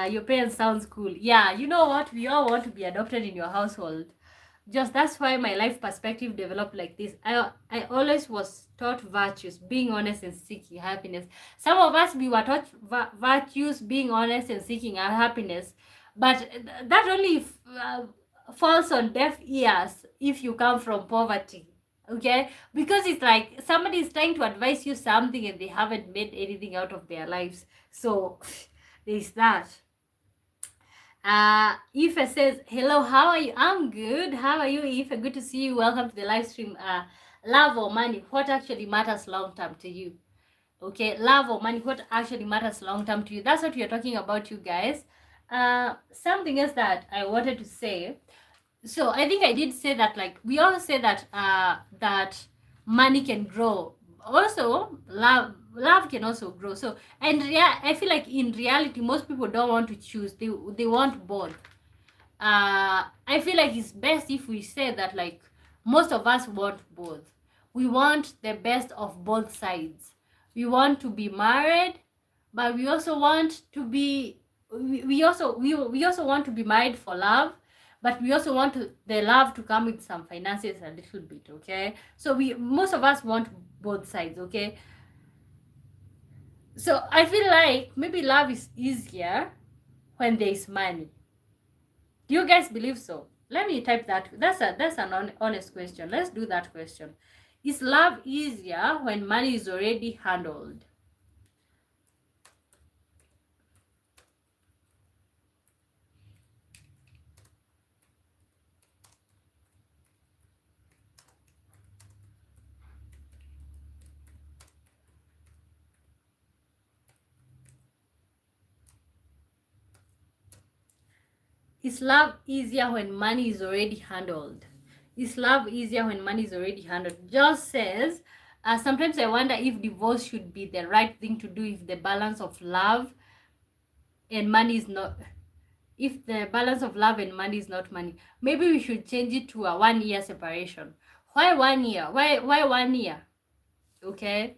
Your parents sounds cool. Yeah, you know what? We all want to be adopted in your household. Just that's why my life perspective developed like this. I always was taught virtues, being honest and seeking happiness. Some of us we were taught virtues, being honest and seeking our happiness, but that only falls on deaf ears if you come from poverty. Okay, because it's like somebody is trying to advise you something and they haven't made anything out of their lives. So there's that. Ife says, hello, how are you? I'm good. How are you, Ife? Good to see you. Welcome to the live stream. Love or money, what actually matters long term to you? Okay, love or money, what actually matters long term to you? That's what we're talking about, you guys. Something else that I wanted to say. So I think I did say that, like, we all say that that money can grow. Also, love can also grow. So, and yeah, I feel like in reality most people don't want to choose. They want both. I feel like it's best if we say that, like, most of us want both. We want the best of both sides. We want to be married, but we also want to be we also want to be married for love, but we also want the love to come with some finances a little bit. Okay, so we most of us want both sides. Okay, so I feel like maybe love is easier when there is money. Do you guys believe so? Let me type that. That's an honest question. Let's do that question. Is love easier when money is already handled? Is love easier when money is already handled? Is love easier when money is already handled? Just says, sometimes I wonder if divorce should be the right thing to do if the balance of love and money is not. If the balance of love and money is not money, maybe we should change it to a 1 year separation. Why 1 year? Why 1 year? Okay.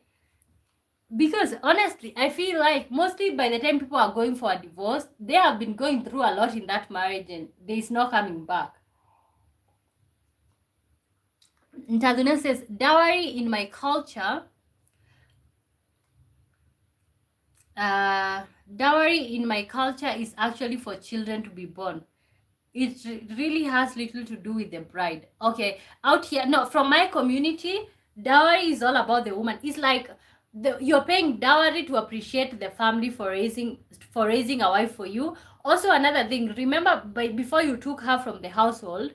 Because honestly, I feel like mostly by the time people are going for a divorce, they have been going through a lot in that marriage and there is no coming back. Ntaduna says, dowry in my culture, dowry in my culture is actually for children to be born. It really has little to do with the bride. Okay, out here, no, from my community, dowry is all about the woman. It's like you're paying dowry to appreciate the family for raising a wife for you. Also, another thing, remember, before you took her from the household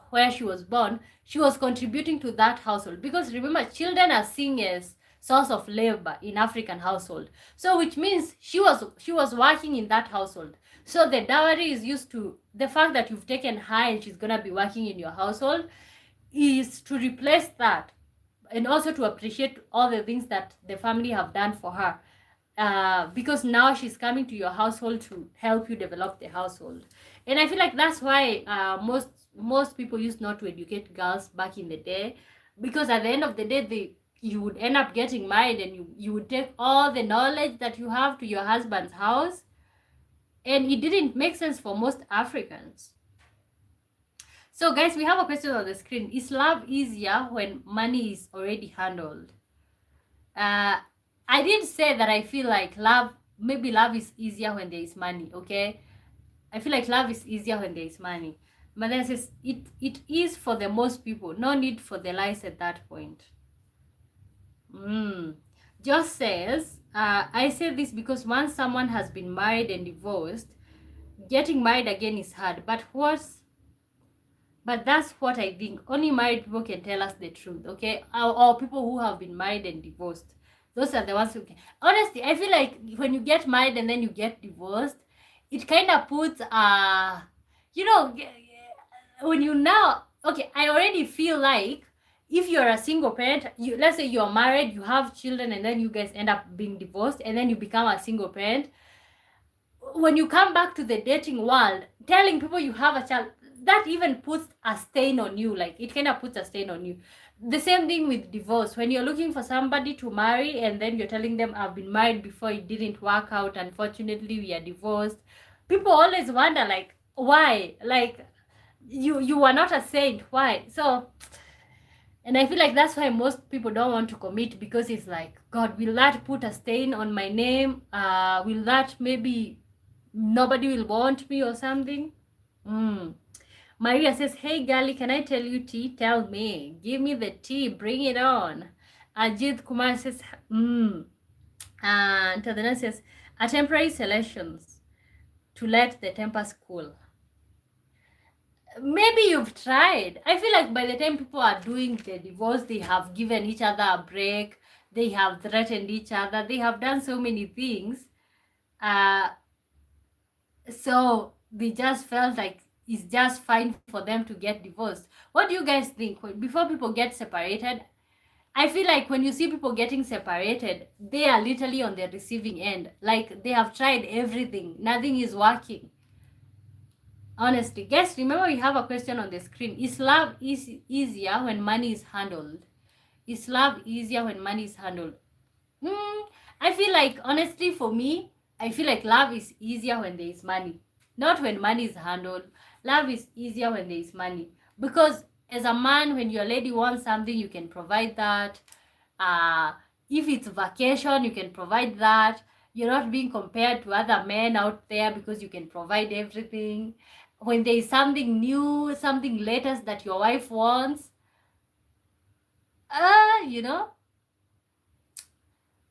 where she was born, she was contributing to that household, because remember, children are seen as source of labor in African household. So which means she was working in that household. So the dowry is used to the fact that you've taken her and she's gonna be working in your household, is to replace that, and also to appreciate all the things that the family have done for her. Because now she's coming to your household to help you develop the household. And I feel like that's why most people used not to educate girls back in the day, because at the end of the day you would end up getting married and you would take all the knowledge that you have to your husband's house, and it didn't make sense for most Africans. So guys, we have a question on the screen. Is love easier when money is already handled? I did say that I feel like maybe love is easier when there is money. Okay, I feel like love is easier when there is money. But then says it is for the most people. No need for the lies at that point. Just says, I say this because once someone has been married and divorced, getting married again is hard. But that's what I think. Only married people can tell us the truth, okay? Or people who have been married and divorced. Those are the ones who can. Honestly, I feel like when you get married and then you get divorced, it kind of puts, when you now, okay, I already feel like if you're a single parent, let's say you're married, you have children, and then you guys end up being divorced, and then you become a single parent. When you come back to the dating world, telling people you have a child, that even puts a stain on you. Like, it kind of puts a stain on you, The same thing with divorce. When you're looking for somebody to marry and then you're telling them, I've been married before, it didn't work out, unfortunately we are divorced, people always wonder, like, why? Like, you are not a saint, why? So, and I feel like that's why most people don't want to commit, because it's like, God, will that put a stain on my name? Will that maybe nobody will want me or something? Maria says, hey, girlie, can I tell you tea? Tell me. Give me the tea. Bring it on. Ajit Kumar says, And Tadana says, a temporary selections to let the tempers cool. Maybe you've tried. I feel like by the time people are doing the divorce, they have given each other a break. They have threatened each other. They have done so many things. So they just felt like it's just fine for them to get divorced. What do you guys think? Before people get separated, I feel like when you see people getting separated, they are literally on the receiving end. Like, they have tried everything. Nothing is working. Honestly. Guys, remember we have a question on the screen. Is love easier when money is handled? Is love easier when money is handled? I feel like, honestly, for me, I feel like love is easier when there is money. Not when money is handled. Love is easier when there is money. Because as a man, when your lady wants something, you can provide that. Uh, if it's vacation, you can provide that. You're not being compared to other men out there because you can provide everything. When there is something new, something latest that your wife wants, you know,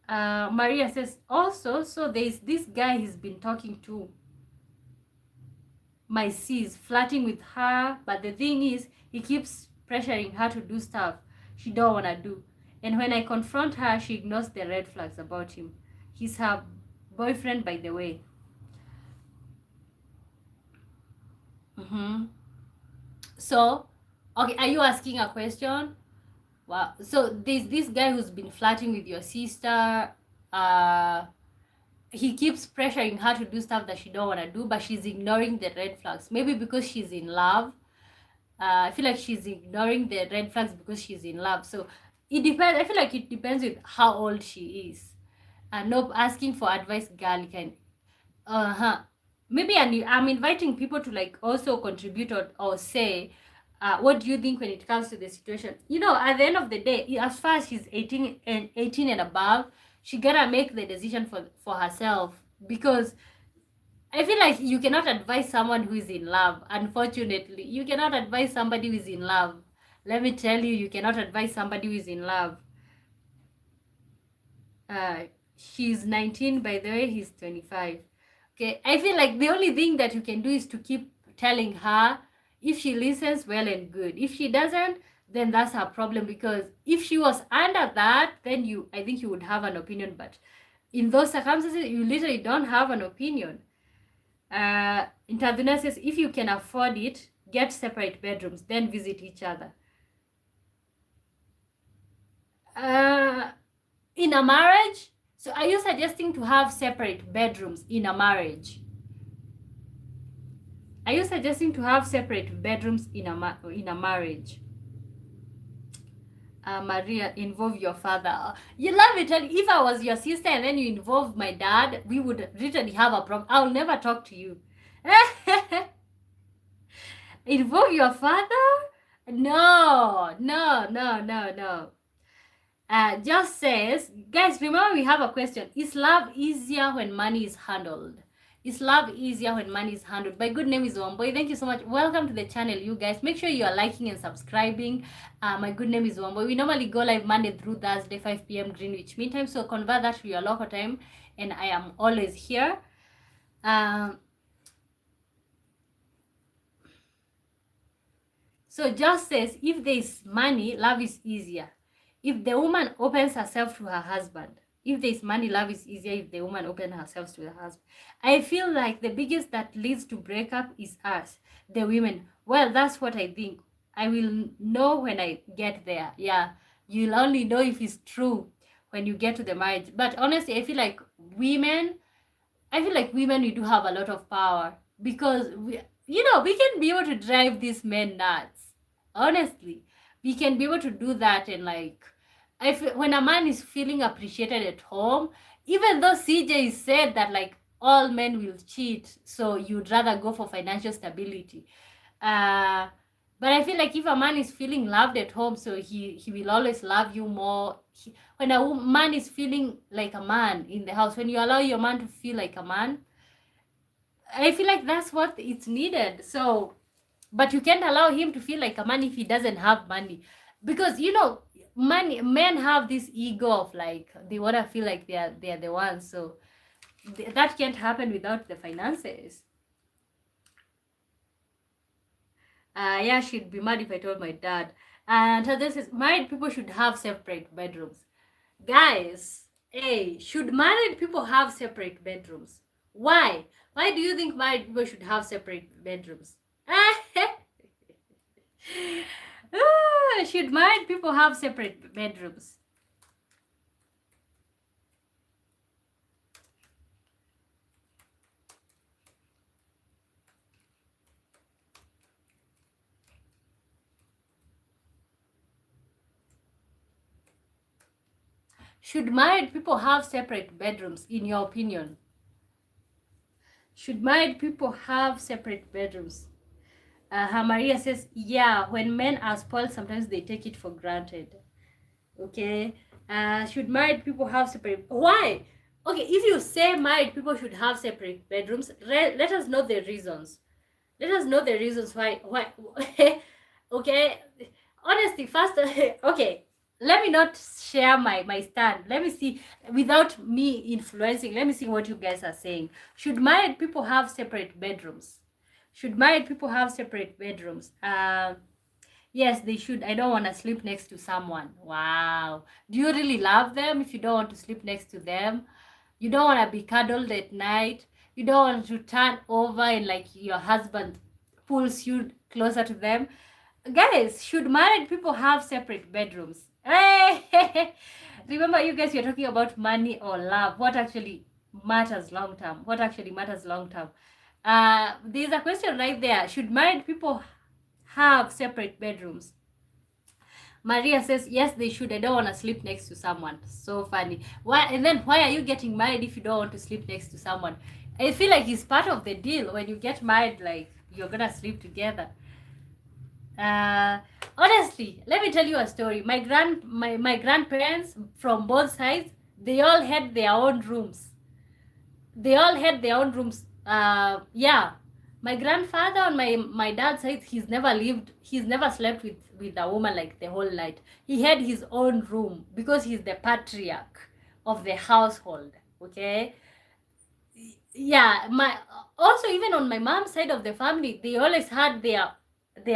Maria says, also, so there's this guy he's been talking to. My sis, flirting with her, but the thing is, he keeps pressuring her to do stuff she don't want to do. And when I confront her, she ignores the red flags about him. He's her boyfriend, by the way. So, okay, are you asking a question? Wow. So there's this guy who's been flirting with your sister. He keeps pressuring her to do stuff that she don't want to do, but she's ignoring the red flags. Maybe because she's in love. I feel like she's ignoring the red flags because she's in love. So it depends. I feel like it depends with how old she is. And no asking for advice, girl, you can. Maybe I'm inviting people to like also contribute or say, what do you think when it comes to the situation? You know, at the end of the day, as far as she's 18 and above, she gotta make the decision for herself, because I feel like you cannot advise someone who is in love. Unfortunately, you cannot advise somebody who is in love. Let me tell you, you cannot advise somebody who is in love. She's 19, by the way, he's 25. Okay, I feel like the only thing that you can do is to keep telling her. If she listens, well and good. If she doesn't, then that's her problem, because if she was under that, then I think you would have an opinion, but in those circumstances, you literally don't have an opinion. Interduna says, if you can afford it, get separate bedrooms, then visit each other. In a marriage? So are you suggesting to have separate bedrooms in a marriage? Are you suggesting to have separate bedrooms in a marriage? Maria, involve your father. You love it. If I was your sister and then you involve my dad, we would literally have a problem. I'll never talk to you. Involve your father? No. Just says, guys, remember we have a question. Is love easier when money is handled? Is love easier when money is handled? My good name is Wamboy. Thank you so much. Welcome to the channel, you guys. Make sure you are liking and subscribing. My good name is Wamboy. We normally go live Monday through Thursday, 5 p.m. Greenwich Mean Time. So convert that to your local time, and I am always here. So just says, if there is money, love is easier. If the woman opens herself to her husband, if there is money, love is easier if the woman opens herself to her husband. I feel like the biggest that leads to breakup is us, the women. Well, that's what I think. I will know when I get there. Yeah, you'll only know if it's true when you get to the marriage. But honestly, I feel like women, we do have a lot of power, because we can be able to drive these men nuts. Honestly, we can be able to do that. And like, if when a man is feeling appreciated at home, even though CJ said that like all men will cheat, so you'd rather go for financial stability. uh but I feel like if a man is feeling loved at home, so he will always love you more. When a man is feeling like a man in the house, when you allow your man to feel like a man, I feel like that's what it's needed. So, but you can't allow him to feel like a man if he doesn't have money, because money, men have this ego of like they want to feel like they are the ones. So that can't happen without the finances. Yeah, she'd be mad if I told my dad. And this is, married people should have separate bedrooms. Guys, hey, should married people have separate bedrooms? Why? Why do you think married people should have separate bedrooms? Should married people have separate bedrooms? Should married people have separate bedrooms, in your opinion? Should married people have separate bedrooms? Maria says, yeah, when men are spoiled, sometimes they take it for granted. Okay. Should married people have separate? Why? Okay, if you say married people should have separate bedrooms, let us know the reasons. Let us know the reasons why. Okay. Honestly, first, okay. Let me not share my stand. Let me see, without me influencing. Let me see what you guys are saying. Should married people have separate bedrooms? Should married people have separate bedrooms? Yes, they should. I don't want to sleep next to someone. Wow. Do you really love them if you don't want to sleep next to them? You don't want to be cuddled at night. You don't want to turn over and like your husband pulls you closer to them. Guys, should married people have separate bedrooms? Hey! Remember, you guys, you're talking about money or love. What actually matters long term? What actually matters long term? There's a question right there. Should married people have separate bedrooms? Maria says, yes, they should. I don't want to sleep next to someone. So funny. Why? And then why are you getting married if you don't want to sleep next to someone? I feel like it's part of the deal. When you get married, like you're gonna sleep together. Uh, Honestly, let me tell you a story. My grandparents from both sides, they all had their own rooms. They all had their own rooms. Yeah, my grandfather on my dad's side, he's never slept with a woman like the whole night. He had his own room because he's the patriarch of the household. Okay. Yeah, my also, even on my mom's side of the family, they always had their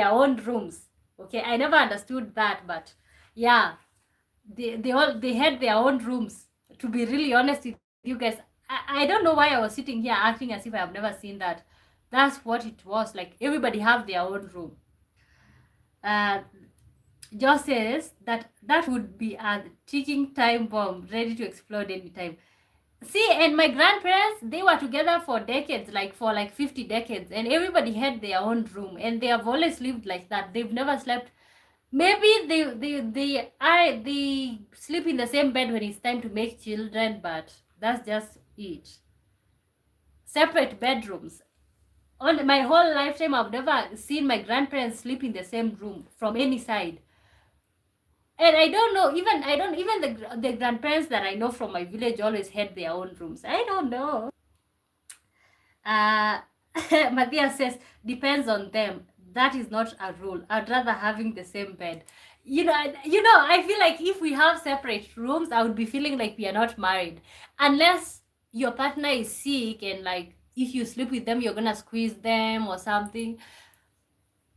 own rooms. Okay, I never understood that, but yeah, they had their own rooms. To be really honest with you guys, I don't know why I was sitting here acting as if I have never seen that. That's what it was like. Everybody have their own room. Uh, Joe says that would be a ticking time bomb ready to explode anytime. See, and my grandparents, they were together for decades, like for like 50 decades, and everybody had their own room, and they have always lived like that. They've never slept. Maybe they sleep in the same bed when it's time to make children, but that's just it. Separate bedrooms. On my whole lifetime, I've never seen my grandparents sleep in the same room from any side. And I don't know, even the grandparents that I know from my village always had their own rooms. I don't know. Uh, Matthias says, depends on them. That is not a rule. I'd rather having the same bed. I feel like if we have separate rooms, I would be feeling like we are not married. Unless your partner is sick and like if you sleep with them, you're gonna squeeze them or something.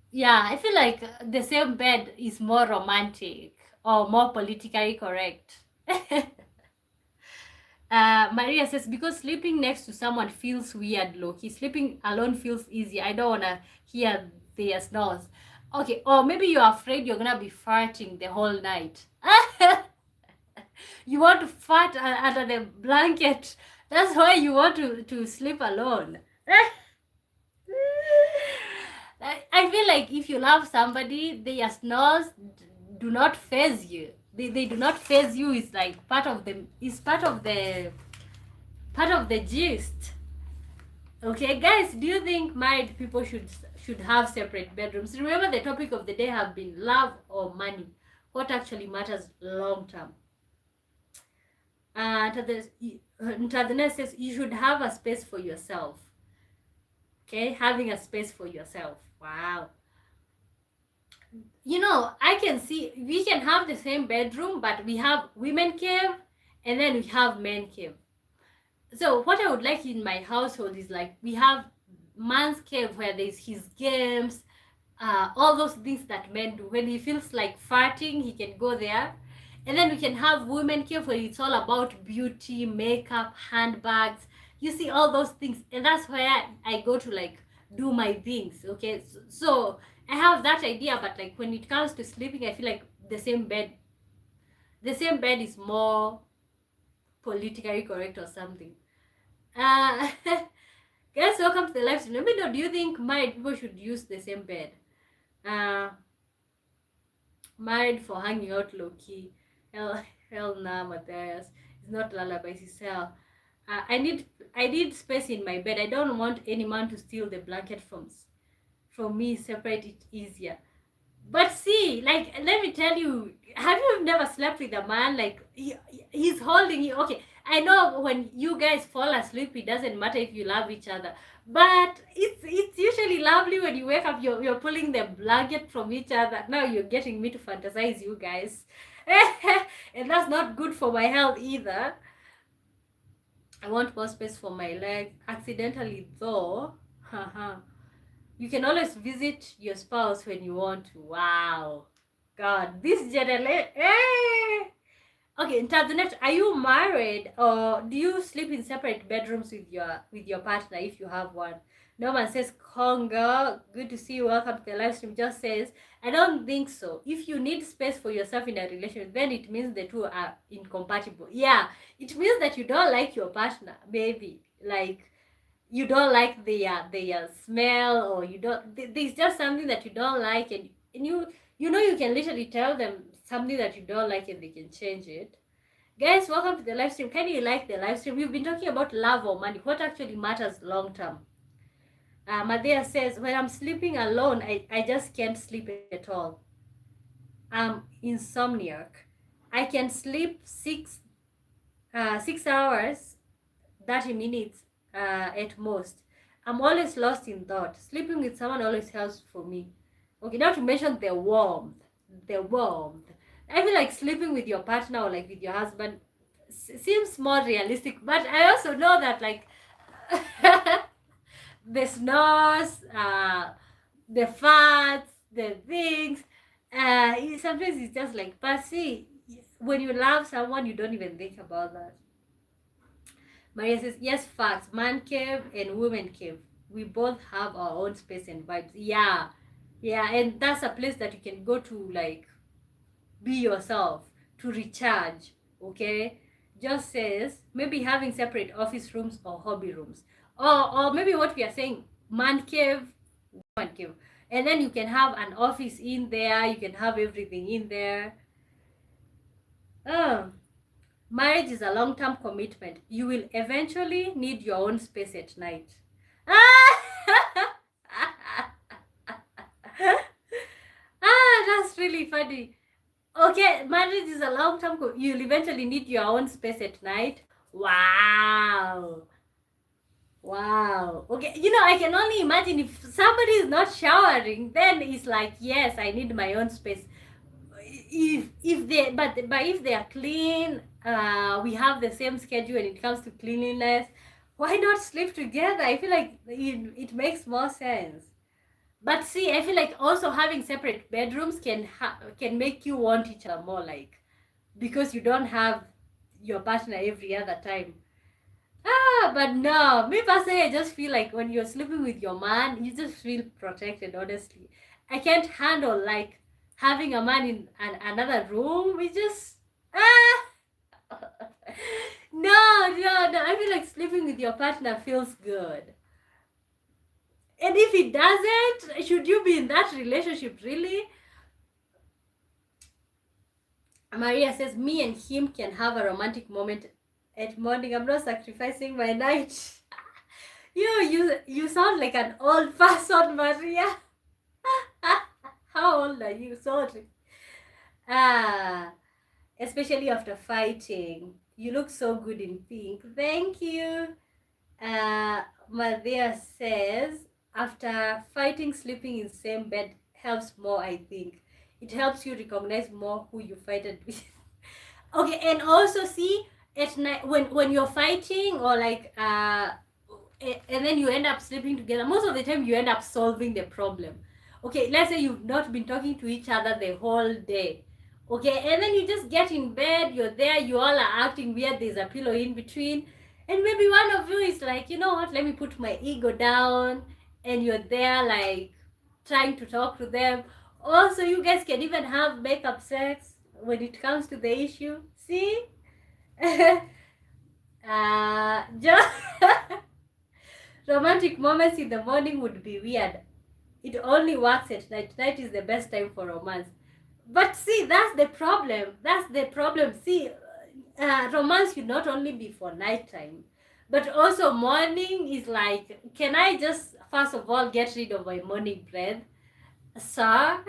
Yeah, I feel like the same bed is more romantic or more politically correct. Maria says, because sleeping next to someone feels weird, Loki. Sleeping alone feels easy. I don't want to hear their snores. Okay, or maybe you're afraid you're going to be farting the whole night. You want to fart under the blanket. That's why you want to sleep alone. I feel like if you love somebody, their snores do not phase you. They do not phase you. It's like part of the gist. Okay, guys, do you think married people should have separate bedrooms? Remember, the topic of the day have been love or money. What actually matters long term? Tadane says you should have a space for yourself. Okay, having a space for yourself. Wow. You know, I can see we can have the same bedroom, but we have women cave and then we have men cave. So what I would like in my household is like we have man's cave where there's his games, all those things that men do. When he feels like farting, he can go there. And then we can have women cave where it's all about beauty, makeup, handbags. You see all those things, and that's where I go to like do my things. Okay, so I have that idea, but like when it comes to sleeping, I feel like the same bed is more politically correct or something. Uh, guys, welcome to the live stream. Let me know, do you think married people should use the same bed? Married for hanging out low key. Hell nah, Matthias. It's not lullaby, it's hell. I need space in my bed. I don't want any man to steal the blanket from me. Separate it easier. But see, like, let me tell you, have you never slept with a man? Like, he's holding you. Okay, I know when you guys fall asleep, it doesn't matter if you love each other. But it's usually lovely when you wake up, you're pulling the blanket from each other. Now you're getting me to fantasize, you guys. And that's not good for my health either. I want more space for my legs. Accidentally, though. Haha. You can always visit your spouse when you want to. Wow. God, this generation. Eh. Okay, Internet, are you married or do you sleep in separate bedrooms with your partner if you have one? Norman says, Congo, good to see you. Welcome to the live stream. Just says, I don't think so. If you need space for yourself in a relationship, then it means the two are incompatible. Yeah, it means that you don't like your partner, maybe. Like, you don't like their smell, or you don't, there's just something that you don't like, and you know you can literally tell them something that you don't like and they can change it. Guys, welcome to the live stream. Can you like the live stream? We've been talking about love or money, what actually matters long term. Madea says, when I'm sleeping alone, I just can't sleep at all. I'm insomniac. I can sleep 6 hours, 30 minutes at most. I'm always lost in thought. Sleeping with someone always helps for me. Okay, not to mention the warmth. The warmth. I feel like sleeping with your partner or like with your husband seems more realistic. But I also know that like the snores, the farts, the things, sometimes it's just like, but see, when you love someone, you don't even think about that. Maria says, yes, facts. Man cave and women cave. We both have our own space and vibes. Yeah. Yeah, and that's a place that you can go to, like, be yourself, to recharge. Okay? Just says, maybe having separate office rooms or hobby rooms. Or maybe what we are saying, man cave, woman cave. And then you can have an office in there. You can have everything in there. Oh. Marriage is a long-term commitment. You will eventually need your own space at night. That's really funny. Okay, marriage is a long-term. You'll eventually need your own space at night. Wow. Wow. Okay, you know, I can only imagine if somebody is not showering, then it's like, yes, I need my own space. If they but if they are clean, we have the same schedule when it comes to cleanliness, why not sleep together? I feel like it makes more sense. But see, I feel like also having separate bedrooms can make you want each other more, like, because you don't have your partner every other time. But no, me personally, I just feel like when you're sleeping with your man, you just feel protected, honestly. I can't handle, like, having a man in another room. We just, no. I feel like sleeping with your partner feels good. And if it doesn't, should you be in that relationship, really? Maria says, me and him can have a romantic moment at morning. I'm not sacrificing my night. You sound like an old person, Maria. How old are you? Sorry. Ah, especially after fighting. You look so good in pink. Thank you. Maria says, after fighting, sleeping in same bed helps more, I think. It helps you recognize more who you fight with. Okay, and also see, at night when you're fighting, or like and then you end up sleeping together, most of the time you end up solving the problem. Okay, let's say you've not been talking to each other the whole day. Okay, and then you just get in bed, you're there, you all are acting weird, there's a pillow in between, and maybe one of you is like, you know what, let me put my ego down, and you're there like trying to talk to them. Also, you guys can even have makeup sex when it comes to the issue. See? Just romantic moments in the morning would be weird. It only works at night. Night is the best time for romance. But see, that's the problem. That's the problem. See, romance should not only be for nighttime, but also morning is like, can I just first of all get rid of my morning breath, sir?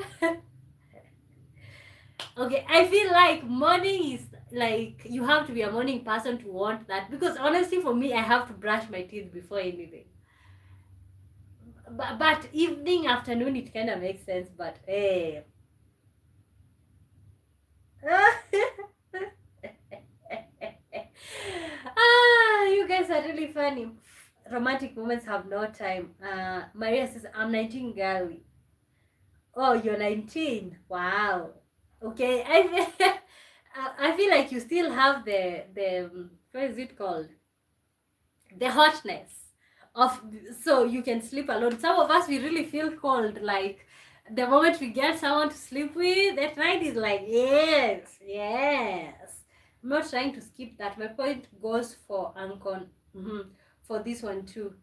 Okay, I feel like morning is like, you have to be a morning person to want that, because honestly for me I have to brush my teeth before anything. But evening, afternoon, it kind of makes sense, but hey. You guys are really funny. Romantic moments have no time. Maria says, I'm 19, girly. Oh, you're 19. Wow. Okay. I feel like you still have the what is it called? The hotness of, so you can sleep alone. Some of us, we really feel cold, like the moment we get someone to sleep with at night is like, yes, yes. I'm not trying to skip that. My point goes for Ancon. For this one too.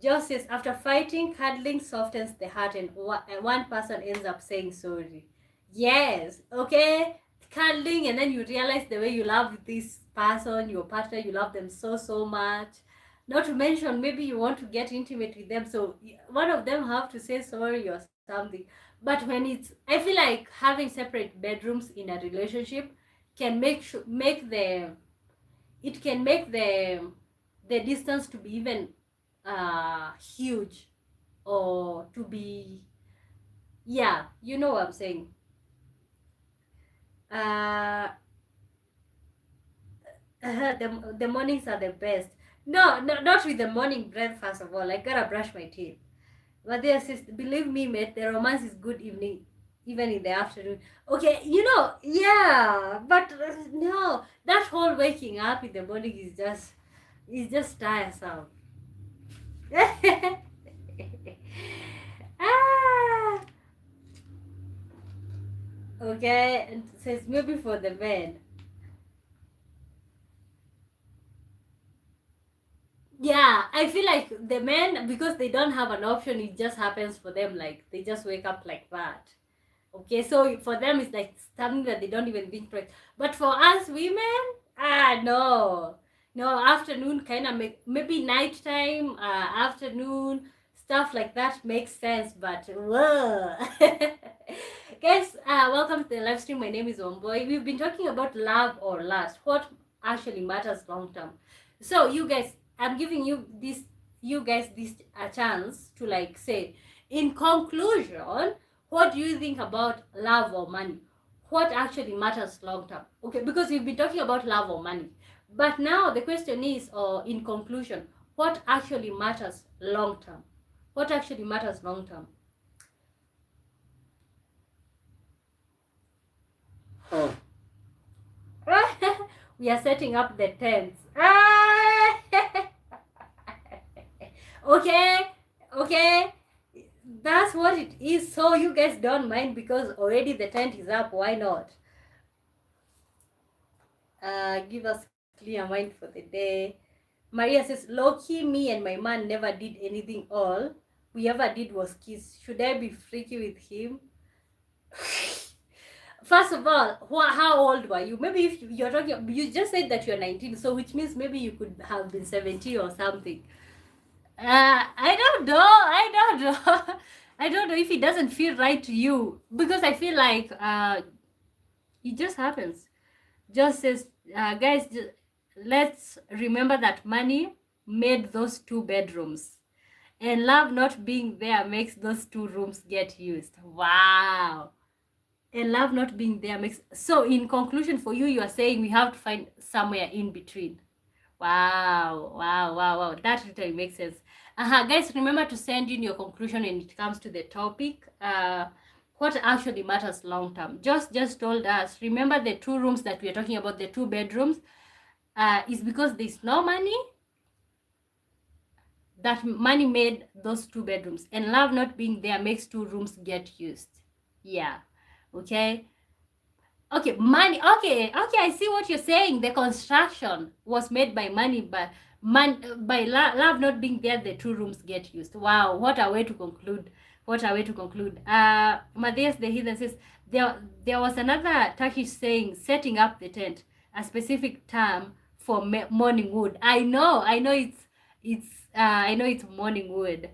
Just says, after fighting, cuddling softens the heart, and one person ends up saying sorry. Yes, okay, cuddling, and then you realize the way you love this person, your partner, you love them so, so much. Not to mention, maybe you want to get intimate with them, so one of them have to say sorry or something. But when it's, I feel like having separate bedrooms in a relationship can make the, it can make the distance to be even huge, or to be, yeah, you know what I'm saying. uh the mornings are the best. No, no, not with the morning breath. First of all, I gotta brush my teeth. But they assist, believe me, mate, the romance is good evening, even in the afternoon. Okay, yeah, but no, that whole waking up in the morning is just tiresome. Ah, okay, and says maybe for the men. Yeah, I feel like the men, because they don't have an option, it just happens for them. Like, they just wake up like that. Okay, so for them, it's like something that they don't even think twice. But for us women, no. No, afternoon kind of maybe nighttime, afternoon, stuff like that makes sense, but whoa. Guys, welcome to the live stream. My name is Omboy. We've been talking about love or lust, what actually matters long term. So, you guys, I'm giving you guys this a chance to like say, in conclusion, what do you think about love or money? What actually matters long term? Okay, because we've been talking about love or money. But now the question is, or in conclusion, what actually matters long term? What actually matters long term? Oh. We are setting up the tents. Okay, okay. That's what it is. So you guys don't mind because already the tent is up. Why not? Give us clear mind for the day. Maria says, low key, me and my man never did anything. All we ever did was kiss. Should I be freaky with him? First of all, how old were you? Maybe if you're talking, you just said that you're 19, so which means maybe you could have been 17 or something. I don't know. I don't know. I don't know if it doesn't feel right to you, because I feel like it just happens. Just says, guys, let's remember that money made those 2 bedrooms, and love not being there makes those 2 rooms get used. Wow. And love not being there makes, so in conclusion, for you, you are saying we have to find somewhere in between. Wow, wow, wow, wow. That really makes sense. Guys, remember to send in your conclusion when it comes to the topic. What actually matters long term? Just told us. Remember the 2 rooms that we are talking about, the 2 bedrooms. Is because there's no money. That money made those 2 bedrooms, and love not being there makes 2 rooms get used. Yeah. Okay. Okay, money. Okay, I see what you're saying. The construction was made by money, but love not being there, the 2 rooms get used. Wow, what a way to conclude. What a way to conclude. Matthias the Heathen says there was another Turkish saying, setting up the tent, a specific term for morning wood. I know it's morning wood.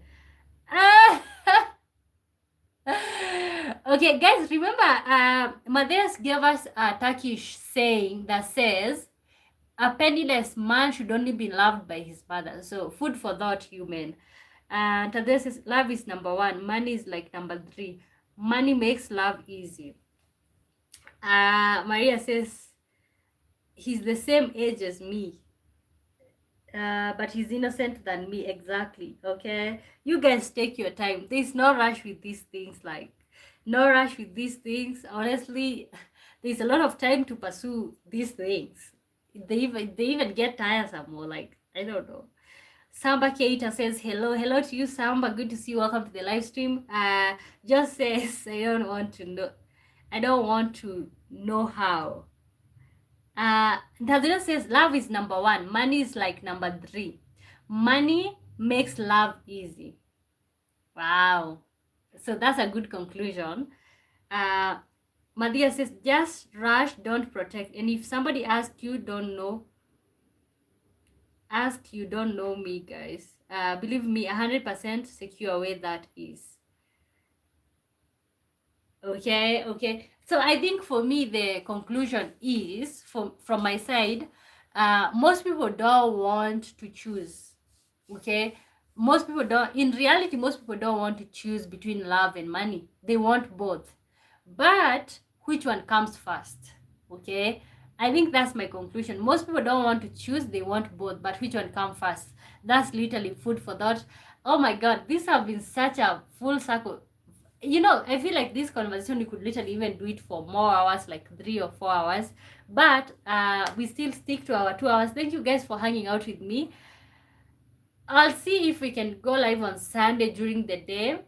Okay, guys, remember, Matthias gave us a Turkish saying that says, a penniless man should only be loved by his mother. So, food for thought, human. And Tadeu says, love is number 1, money is like number 3. Money makes love easy. Maria says, he's the same age as me. But he's innocent than me. Exactly. Okay, you guys take your time. There's no rush with these things. Like, no rush with these things. Honestly, there's a lot of time to pursue these things. They even get tiresome, or like, I don't know. Samba Keita says hello to you, Samba. Good to see you. Welcome to the live stream. Just says I don't want to know how. Tazina says love is number 1, money is like number 3. Money makes love easy. Wow. So that's a good conclusion. Madia says just rush, don't protect. And if somebody asks you, don't know me, guys. Believe me, 100% secure way that is. Okay. So I think for me, the conclusion is, from my side, most people don't want to choose. Okay, most people don't. In reality, most people don't want to choose between love and money. They want both, but which one comes first? Okay, I think that's my conclusion. Most people don't want to choose. They want both, but which one comes first? That's literally food for thought. Oh my God, this have been such a full circle. I feel like this conversation, we could literally even do it for more hours, like 3 or 4 hours, but we still stick to our 2 hours. Thank you guys for hanging out with me. I'll see if we can go live on Sunday during the day,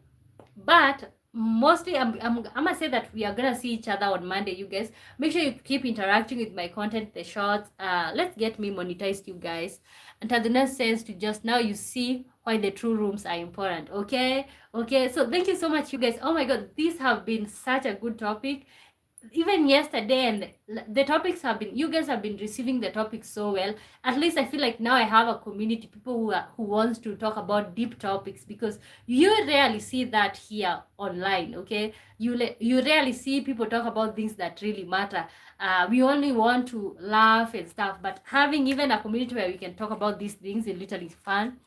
but mostly I'm gonna say that we are gonna see each other on Monday. You guys, make sure you keep interacting with my content, the shorts. Let's get me monetized, you guys. And Taduna says to just now you see why the true rooms are important. Okay, so thank you so much, you guys. Oh my God, these have been such a good topic. Even yesterday, and the topics have been, you guys have been receiving the topics so well. At least I feel like now I have a community, people who wants to talk about deep topics, because you rarely see that here online. Okay, you rarely see people talk about things that really matter. We only want to laugh and stuff, but having even a community where we can talk about these things is literally fun.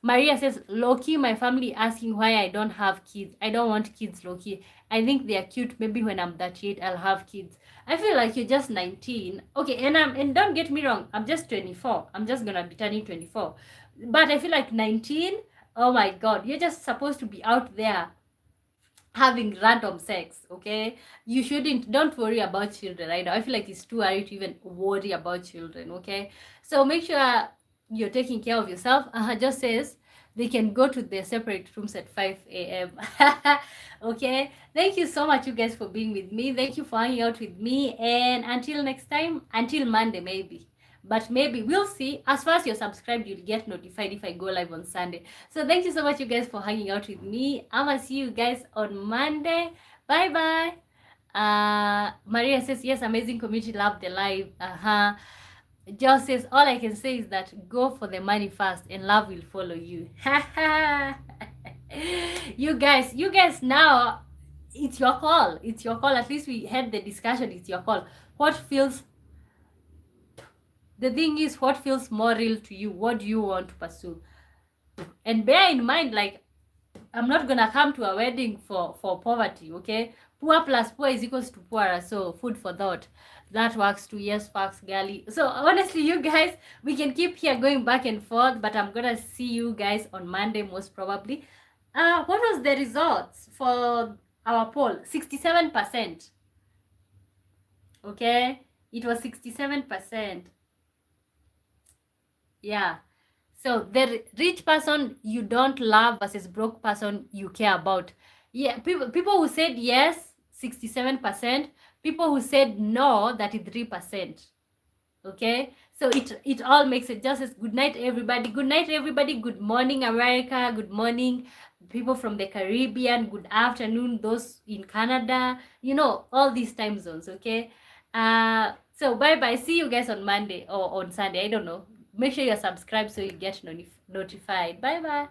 Maria says, low-key, my family asking why I don't have kids. I don't want kids, low-key. I think they are cute. Maybe when I'm 38, I'll have kids. I feel like you're just 19. Okay, and don't get me wrong, I'm just 24. I'm just gonna be turning 24. But I feel like 19, oh my God, you're just supposed to be out there having random sex. Okay, don't worry about children right now. I feel like it's too early to even worry about children. Okay, so make sure you're taking care of yourself. Just says they can go to their separate rooms at 5 a.m. Okay, thank you so much, you guys, for being with me. Thank you for hanging out with me, and until next time, until Monday maybe. But maybe we'll see. As far as you're subscribed, you'll get notified if I go live on Sunday. So thank you so much, you guys, for hanging out with me. I'ma see you guys on Monday. Bye bye. Maria says, yes, amazing community, love the live. Joe says, all I can say is that go for the money first and love will follow you. You guys now, it's your call. It's your call. At least we had the discussion. It's your call. The thing is, what feels more real to you? What do you want to pursue? And bear in mind, like, I'm not gonna come to a wedding for poverty, okay? Poor plus poor is equals to poorer, so food for thought. That works too. Yes, facts, girly. So honestly, you guys, we can keep here going back and forth, but I'm gonna see you guys on Monday most probably. What was the results for our poll? 67%. Okay, it was 67%. Yeah. So the rich person you don't love versus broke person you care about. Yeah, people who said yes, 67%. People who said no, 33%. Okay, so it all makes it just as good night everybody. Good night everybody. Good morning America. Good morning people from the Caribbean. Good afternoon those in Canada. You know, all these time zones. Okay, so bye bye. See you guys on Monday or on Sunday. I don't know. Make sure you're subscribed so you get notified. Bye bye.